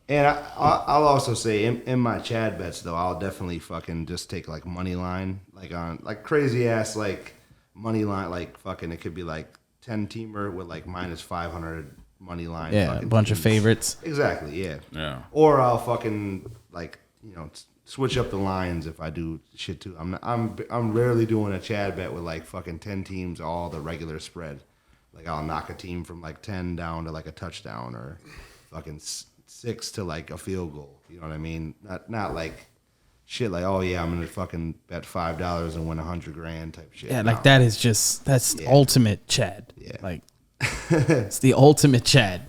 And I'll also say in my Chad bets though, I'll definitely fucking just take like money line, like on like crazy ass like money line, like fucking it could be like 10 teamer with like minus 500 money line. Yeah, a fucking bunch of teams. favorites. Exactly, yeah. Yeah. Or I'll fucking like switch up the lines if I do shit too. I'm rarely doing a Chad bet with like fucking 10 teams, all the regular spread. Like I'll knock a team from like 10 down to like a touchdown or fucking 6 to like a field goal. You know what I mean? Not like shit like, oh yeah, I'm gonna fucking bet $5 and win $100,000 type shit. Yeah, No. like that's ultimate Chad. Yeah. Like it's the ultimate Chad.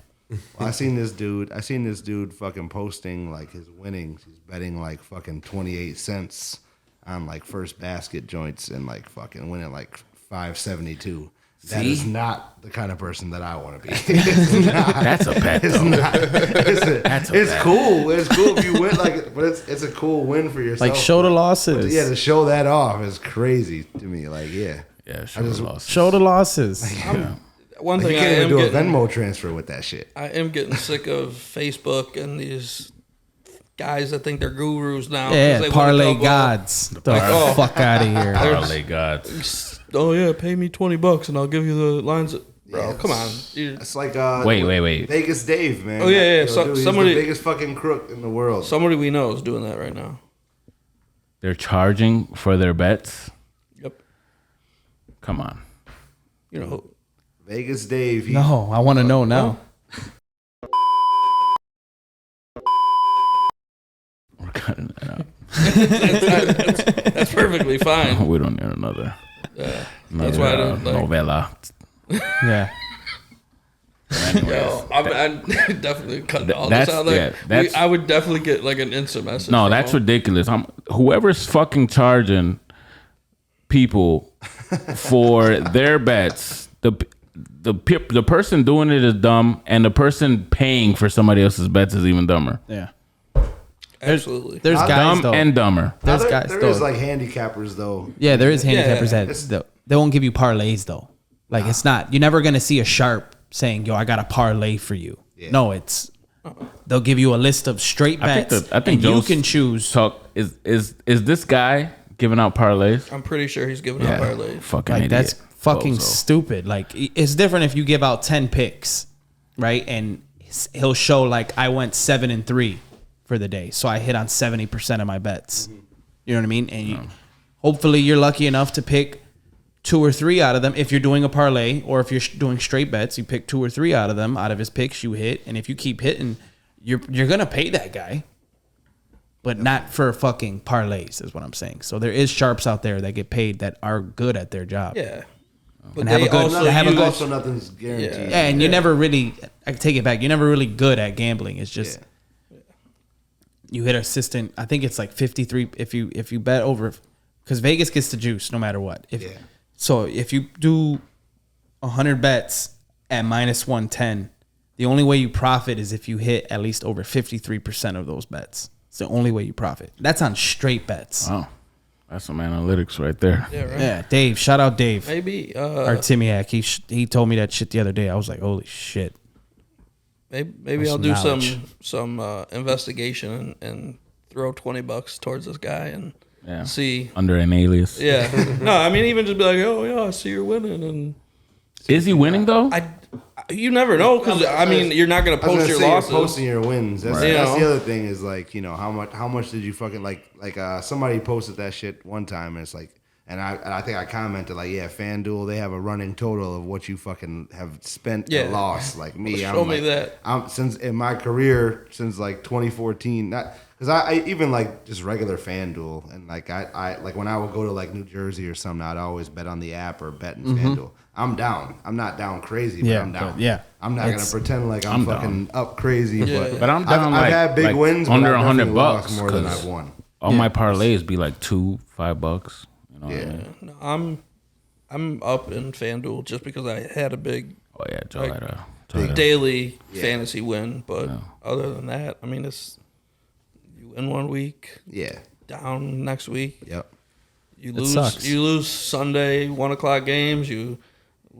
Well, I seen this dude fucking posting like his winnings. He's betting like fucking 28 cents on like first basket joints and like fucking winning like 572. That is not the kind of person that I want to be. That's a bet, though. It's cool. It's cool if you win, like, but it's a cool win for yourself. Like show the losses. Yeah, to show that off is crazy to me. Like, yeah, Yeah, sure. Lost. Show the losses. One like, thing you I can't even am do a getting, Venmo transfer with that shit. I am getting sick of Facebook and these guys that think they're gurus now. 'cause Yeah, they win a parlay couple. gods. The Oh. fuck out of here. Parlay gods. Oh yeah, pay me $20 and I'll give you the lines. Bro, Yeah, come on. It's like Wait. Vegas Dave, man. Oh, yeah, yeah. Dude, he's Somebody- the biggest fucking crook in the world. Somebody we know is doing that right now. they're charging for their bets. Yep. Come on. You know, Vegas Dave. No, I want to know now. We're cutting that out. that's perfectly fine. We don't need another. That's why I didn't like. Novella. Yeah. Yo, I'm definitely cutting all this out. Like, I would definitely get like an instant message. No, that's ridiculous. Whoever's fucking charging people for their bets, the person doing it is dumb, and the person paying for somebody else's bets is even dumber. Yeah. Absolutely. There's guys Dumb though. and dumber. There's guys there though. is like handicappers though. Yeah, there is handicappers Yeah. that they won't give you parlays though. Like it's not. You're never gonna see a sharp saying, "Yo, I got a parlay for you." Yeah. No, it's they'll give you a list of straight bets. I think and you Joe's can choose. Talk is this guy giving out parlays? I'm pretty sure he's giving out parlays. Fucking Like idiot. that's fucking Bozo. stupid. Like it's different if you give out 10 picks, right? And he'll show like I went 7-3 for the day, so I hit on 70% of my bets. You know what I mean? And hopefully you're lucky enough to pick 2 or 3 out of them. If you're doing a parlay or if you're doing straight bets, you pick 2 or 3 out of them. Out of his picks, you hit, and if you keep hitting, you're gonna pay that guy. But not for fucking parlays, is what I'm saying. So there is sharps out there that get paid that are good at their job. Yeah. But And have a good- also have a use- good- Also, nothing's guaranteed. Yeah, and you're never really. I can take it back. You're never really good at gambling. It's just you hit assistant. I think it's like 53 if you bet over, because Vegas gets the juice no matter what. So if you do 100 bets at -110, the only way you profit is if you hit at least over 53% of those bets. It's the only way you profit. That's on straight bets. Wow, that's some analytics right there. Yeah, right. Yeah, Dave. Shout out Dave. Maybe Or Timiak. He told me that shit the other day. I was like, holy shit. maybe Or I'll some do knowledge. some investigation and throw $20 towards this guy and Yeah. see. Under an alias. Yeah. No, I mean even just be like, oh yeah, I see you're winning, and Is he winning though? you never know because I mean you're not gonna I was post gonna your say losses. you're posting your wins. That's, Right. that's You the know? other thing is like, you know, how much did you fucking like somebody posted that shit one time and it's like, and I think I commented like, yeah, FanDuel, they have a running total of what you fucking have spent Yeah. and lost. Like me, Show I'm me like, that. I'm since in my career since like 2014, not because I even like just regular FanDuel and like I like when I would go to like New Jersey or something, I'd always bet on the app or bet in FanDuel. I'm down. I'm not down crazy, but Yeah, I'm down. but yeah. I'm not gonna It's- pretend like I'm fucking up crazy, Yeah. but But I'm down I've like, had big like wins, under but I've $100 definitely lost more than 'cause I've won. all my parlays be like $2-5. You know what I Yeah. mean? No, I'm up in FanDuel just because I had a big Oh yeah, Joe Like, had a daily Yeah. fantasy win, but other than that, I mean it's you win one week, Yeah. down next week. Yep. You sucks. lose Sunday 1:00 games. You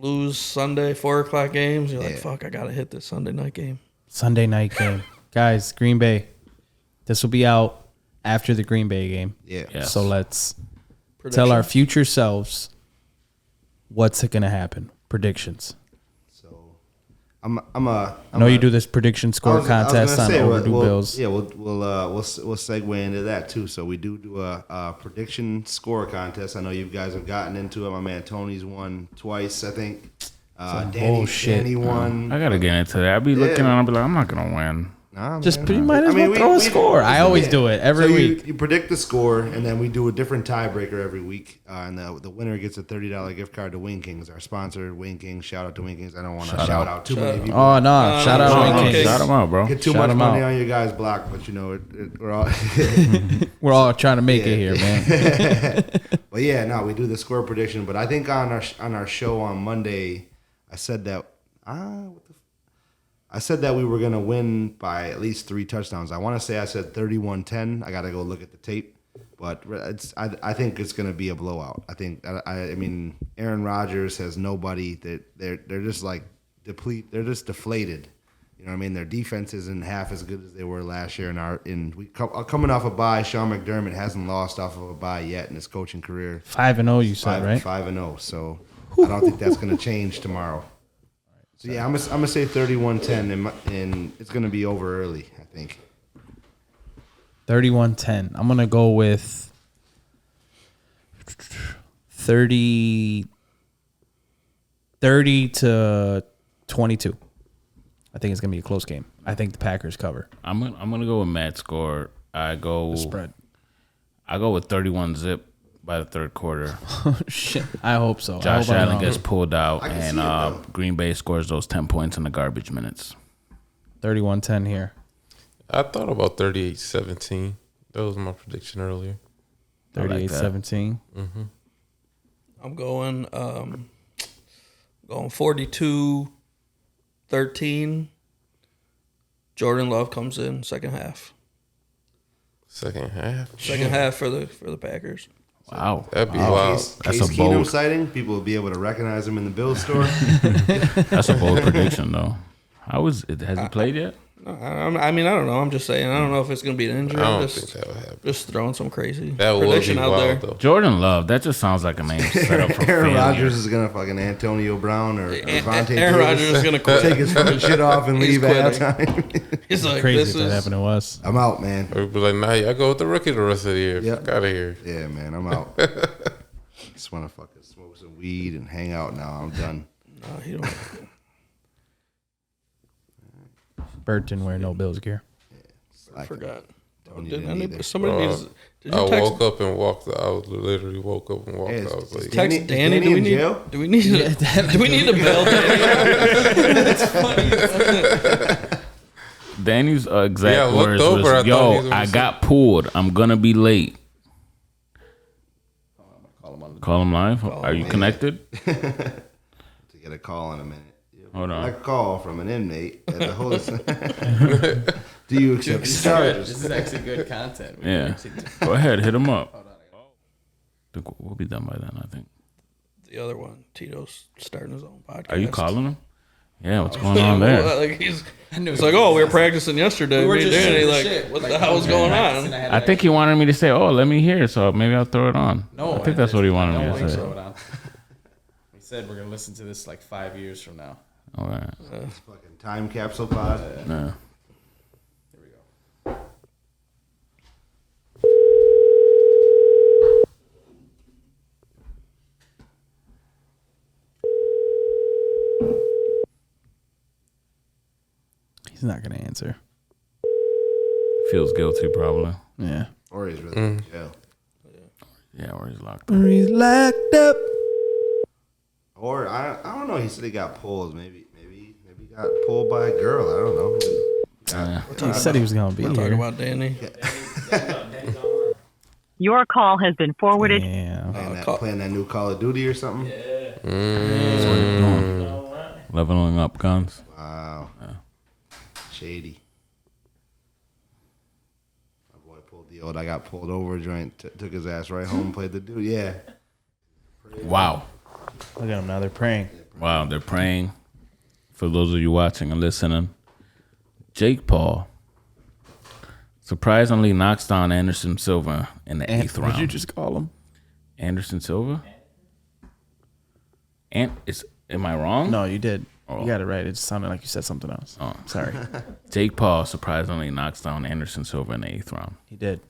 lose Sunday 4:00 games. You're like, Yeah. fuck, I gotta hit this Sunday night game. Sunday night game. Guys, Green Bay. This will be out after the Green Bay game. Yeah. Yes. So let's tell our Prediction. future selves what's going to happen. Predictions. So I'm a. I know you do this prediction score contest on Overdue we'll, Bills. Yeah, we'll segue into that too. So we do a prediction score contest. I know you guys have gotten into it. My man Tony's won twice, I think. Danny won. I gotta get into that. I be looking and I'll be like, I'm not gonna win. Nah, Just man. you might as well throw a score. I always do it every So week. You predict the score, and then we do a different tiebreaker every week. And the winner gets a $30 gift card to Wing Kings, our sponsor, Wing Kings. Shout out to Wing Kings. I don't want to shout out too many people. Oh, no. Shout out no, Wing no, Kings. okay. Shout them out, bro. Get too Shout much 'em money out. on your guys' block, but you know we're all. We're all trying to make it here, man. But yeah, no, we do the score prediction. But I think on our show on Monday, I said that I said that we were gonna win by at least 3 touchdowns. I want to say I said 31-10. I gotta go look at the tape, but I think it's gonna be a blowout. I mean Aaron Rodgers has nobody that they're just like they're just deflated. You know what I mean? Their defense isn't half as good as they were last year. Coming off a bye, Sean McDermott hasn't lost off of a bye yet in his coaching career. 5-0, you said, right? 5-0. So I don't think that's going to change tomorrow. So yeah, I'm gonna say 31-10, and it's going to be over early, I think. 31-10. I'm going to go with 30 to 22. I think it's gonna be a close game. I think the Packers cover. I'm gonna go with Matt's score. I go Spread. I go with 31 zip by the third quarter. Shit. I hope so. Josh I hope I'm Allen wrong. gets pulled out, I can and see it, though. Green Bay scores those 10 points in the garbage minutes. 31-10 here. I thought about 38-17. That was my prediction earlier. I like that. 38-17. I'm going 42-13. Jordan Love comes in second half. Second half. Second half for the Packers. Wow, That'd be Case, wild. That's Case a Keenum bold- sighting. People will be able to recognize him in the Bills store. that's a bold prediction though. Has he played yet? I mean, I don't know. I'm just saying. I don't know if it's going to be an injury. I I'm don't just, think that would happen. just throwing some crazy That would be prediction out there. wild, though. Jordan Love. That just sounds like a name set up for Aaron failure. Rodgers is gonna fucking Antonio Brown or Vontae Aaron Rodgers is Davis going to quit. take his fucking shit off and He's leave at quitting. halftime. He's like, Crazy this if that is. happened to us. I'm out, man. Or be like, nah, I go with the rookie the rest of the year. Yep. Fuck out of here. Yeah, man, I'm out. Just want to fucking smoke some weed and hang out now. I'm done. No, he don't. Bert didn't wear no Bills gear. I forgot. Don't need Did it anybody, either. somebody needs. Did you I text, woke up and walked out. I literally woke up and walked Hey, out. I was is like, Danny- text Danny? is Do we in need? jail? Do we need? Do we need to bail Danny? That's funny. Danny's exact Yeah, I looked words over, I was, thought he "Yo, was gonna I say- got pulled. I'm gonna be late." Call him live. Are you connected? To get a call in a minute. Hold on. A call from an inmate at the host. Do you accept the charges? is actually good content. Yeah. Go ahead, hit him up. We'll be done by then, I think. The other one, Tito's starting his own podcast. Are you calling him? Yeah. What's going on there? Like it's like, oh, we were practicing yesterday. Me and Danny, like, what the hell was going on? I think he wanted me to say, "Oh, let me hear," so maybe I'll throw it on. No, I think that's what he wanted me to say. We said we're gonna listen to this like 5 years from now. All right. Fucking time capsule pod. No. Here we go. He's not gonna answer. Feels guilty, probably. Yeah. Or he's really in jail. Yeah, or he's locked up. Or he's locked up. Or I don't know. He said he got pulled. Maybe he got pulled by a girl. I don't know. Yeah. He said he was gonna be Talking here. about Danny. Your call has been forwarded. Yeah. Playing that new Call of Duty or something. Leveling up guns. Wow. Shady. My boy pulled the old I got pulled over joint. Took his ass right home. Played the dude. Yeah. Wow. Look at him now. They're praying. Wow, they're praying. For those of you watching and listening, Jake Paul surprisingly knocks down Anderson Silva in the 8th What round. did you just call him? Anderson Silva? Am I wrong? No, you did. Oh. You got it right. It just sounded like you said something else. Oh. Sorry. Jake Paul surprisingly knocks down Anderson Silva in the 8th round. He did.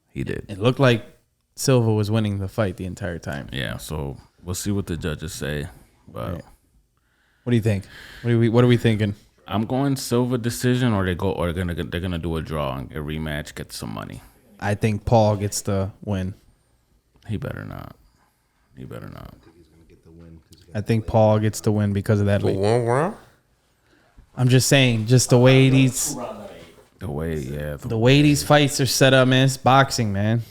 He did. It looked like Silva was winning the fight the entire time. Yeah, so we'll see what the judges say. But Right. What do you think? What are we thinking? I'm going Silva decision, or they're gonna do a draw and a rematch, get some money. I think Paul gets the win. He better not. He better not. I think Paul gets the win because of that. for one round? I'm just saying, just the way these The way, the way these fights are set up, man. It's boxing, man.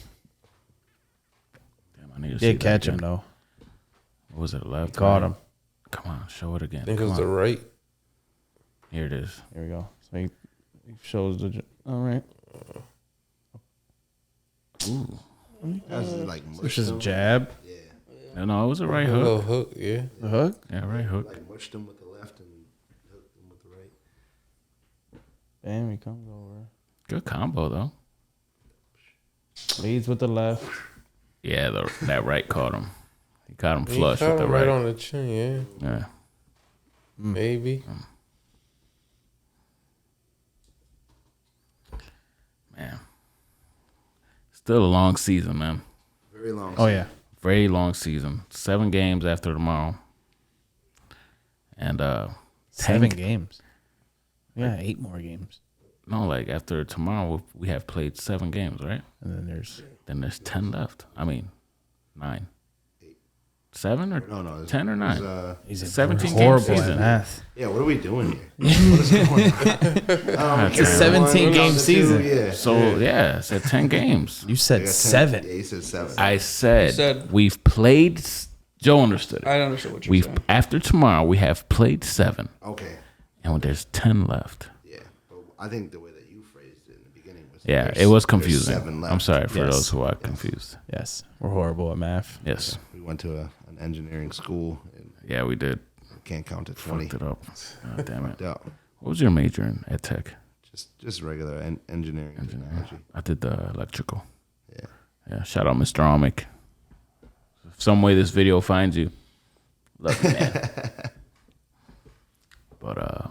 Damn, I need to see Did that catch him again. though. What was it, left? Caught right? him. Come on, show it again. I think it Come was on. the right. Here it is. Here we go. So he shows the. All right. Ooh. That's like This mushed is a him. jab. No, it was a right A little hook. hook, yeah. The hook. Yeah, right hook. Like mushed him with the left and hooked him with the right. Bam, he comes over. Good combo though. Leads with the left. Yeah, that right caught him. He caught him He flush caught with the him right. on the chin, yeah. Yeah. Maybe. Man. Still a long season, man. Very long. Oh yeah. Very long season. 7 games after tomorrow. And 7 games. Yeah, 8 more games. no, like after tomorrow we have played 7 games, right? And then there's 10 left. I mean, 9. 7 or No, 10 or 9? he's a 17 game horrible at season. math. Yeah, what are we doing here? What is going on? It's a 17-game season. Yeah. So yeah, I said 10 games. You said 7. Yeah, he said 7. I said, said- we've played. Joe understood it. I understood what you're saying. After tomorrow we have played 7, Okay. and there's 10 left. Yeah, but I think the way that you phrased it in the beginning was Yeah, there's- it was there's confusing. 7 left. I'm sorry for Yes. those who are confused. Yes, we're horrible at math. Yes, We went to an engineering school and yeah, we did. can't count to 20. Fucked it up. God damn it. Yeah, What was your major in at Tech? just regular engineering and technology. I did the electrical. Yeah. Yeah, shout out Mr. Amick. If some way this video finds you, love you, man. But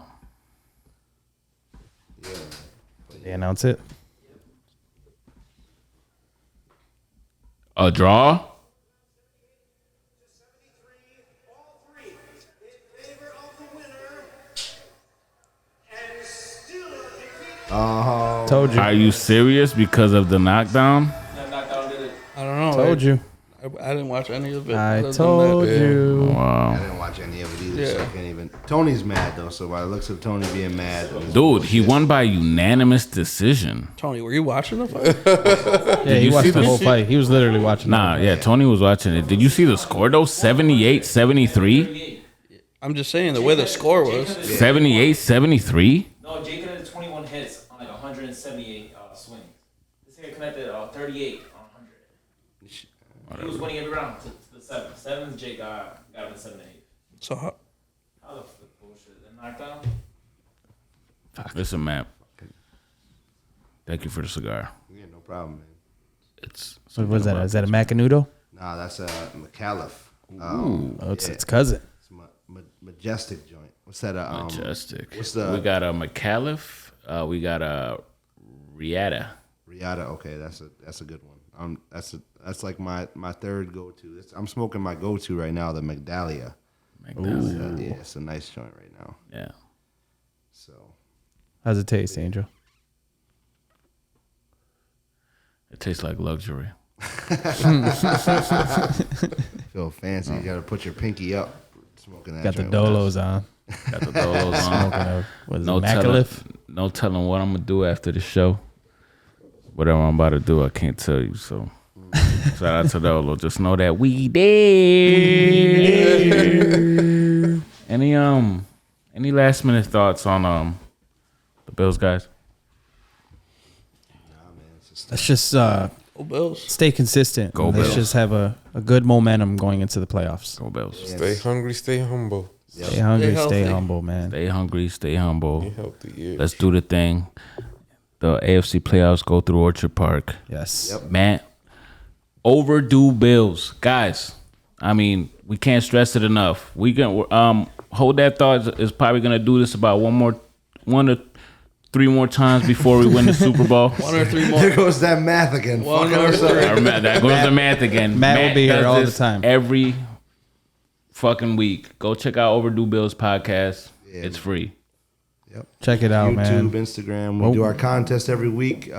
They announce it. a draw. Told you. Are you serious because of the knockdown? I don't know. Told you. I didn't watch any of it. I other than told that. you. I Wow, didn't watch any of it either, so I can't even. Tony's mad though, so by the looks of Tony being mad, dude, he won by unanimous decision. Tony, were you watching the fight? Yeah, he you see watched the this? whole fight. He was literally watching. Nah, yeah, Tony was watching it. Did you see the score though? 78-73? I'm just saying the way the score was. 78-73? No, Jake had 21 hits on like 178 swings. This nigga connected 38 on 100. He was winning every round to the 7. 7's Jake got him in 7 8. So How the fuck bullshit? The knockdown? Listen, Matt. Thank you for the cigar. yeah, no problem, man. It's What was that? Is that a Macanudo? Nah, that's a McAuliffe. Oh, it's yeah. its cousin. It's majestic joint. What's that? majestic. What's the We got a McAuliffe. We got a Riata. Riata? Okay, that's a good one. That's like my third go to. I'm smoking my go to right now, the Magdalia. Yeah, it's a nice joint right now. Yeah. So How's it taste, Angel? It tastes like luxury. feel fancy. You got to put your pinky up. Smoking that. Got the joint with us. Dolos on. Got the dolos Smoking on. a, what is No it, telling, Macalif? no telling what I'm gonna do after the show. Whatever I'm about to do, I can't tell you. So shout out to Dolo. Just know that we did. Any last minute thoughts on the Bills guys? Let's just Go Bills. stay consistent. Go Let's Bills. just have a good momentum going into the playoffs. Go Bills. Stay hungry, stay humble. Stay hungry, Stay stay healthy. humble, man. Stay hungry, stay humble. Be healthy, yeah. Let's do the thing. The AFC playoffs go through Orchard Park. Yes. Man, overdue Bills, guys. I mean, we can't stress it enough. We can hold that thought. Is probably gonna do this about 1 to 3 more times before we win the Super Bowl. 1 or 3 more. There goes that math again. One Fucking or us up. That goes the math again. Matt will be here does all the this time. every fucking week. Go check out Overdue Bills podcast. Yeah, It's free. Check it out, YouTube, man. Instagram. We do our contest every week.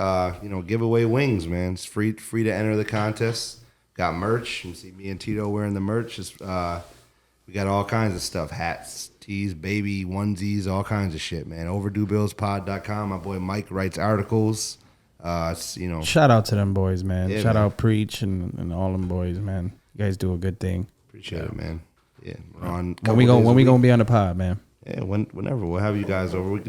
Give away wings, man. It's free to enter the contest. Got merch. You can see me and Tito wearing the merch. We got all kinds of stuff. Hats, tees, baby, onesies, all kinds of shit, man. OverdueBillsPod.com. My boy Mike writes articles. Shout out to them boys, man. Yeah, Shout man. out Preach and all them boys, man. You guys do a good thing. Appreciate it, man. Yeah. We're on When we gonna be on the pod, man? Yeah, whenever we'll have you guys over. We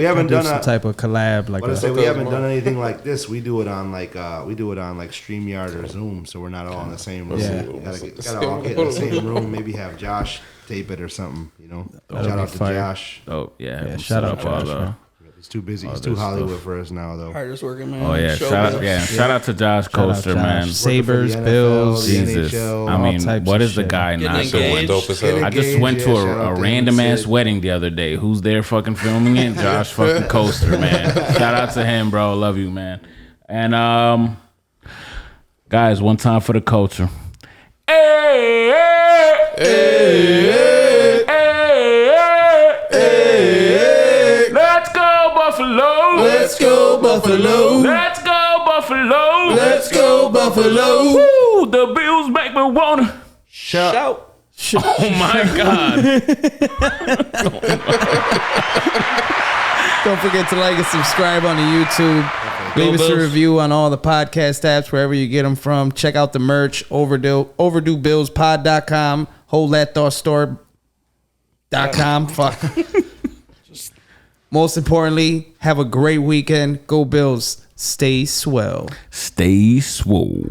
haven't Do done some a type of collab like But I say a, we haven't done anything like this. We do it on like StreamYard or Zoom, so we're not all in the same room. Yeah. We gotta all get in the same room. Maybe have Josh tape it or something. That'll Shout be out to fire. Josh. Oh yeah. Yeah, shout out all Josh, the- man. He's too busy. He's All too this Hollywood stuff. for us now, though. Hardest working man. Oh yeah. Show Shout out, Bills. shout out to Josh Shout out Coaster, Josh. man. Sabres, the NFL, Bills. the Jesus. NHL, I all mean, types what of is the shit. guy Getting not doing? engaged. Dope as hell. I just went to Shout out a to random him, ass Sid. wedding the other day. Who's there fucking filming it? Josh fucking Coaster, man. Shout out to him, bro. Love you, man. And Guys, one time for the culture. Hey, let's go Buffalo. Let's go Buffalo. Let's go Buffalo. Let's go Buffalo. Woo, the Bills make me wanna Shout. Oh my God. Don't forget to like and subscribe on the YouTube. Leave us a Bills. review on all the podcast apps, wherever you get them from. Check out the merch, OverdueBillsPod.com, HoldThatThoughtStore.com. Fuck. Most importantly, have a great weekend. Go Bills. Stay swell. Stay swole.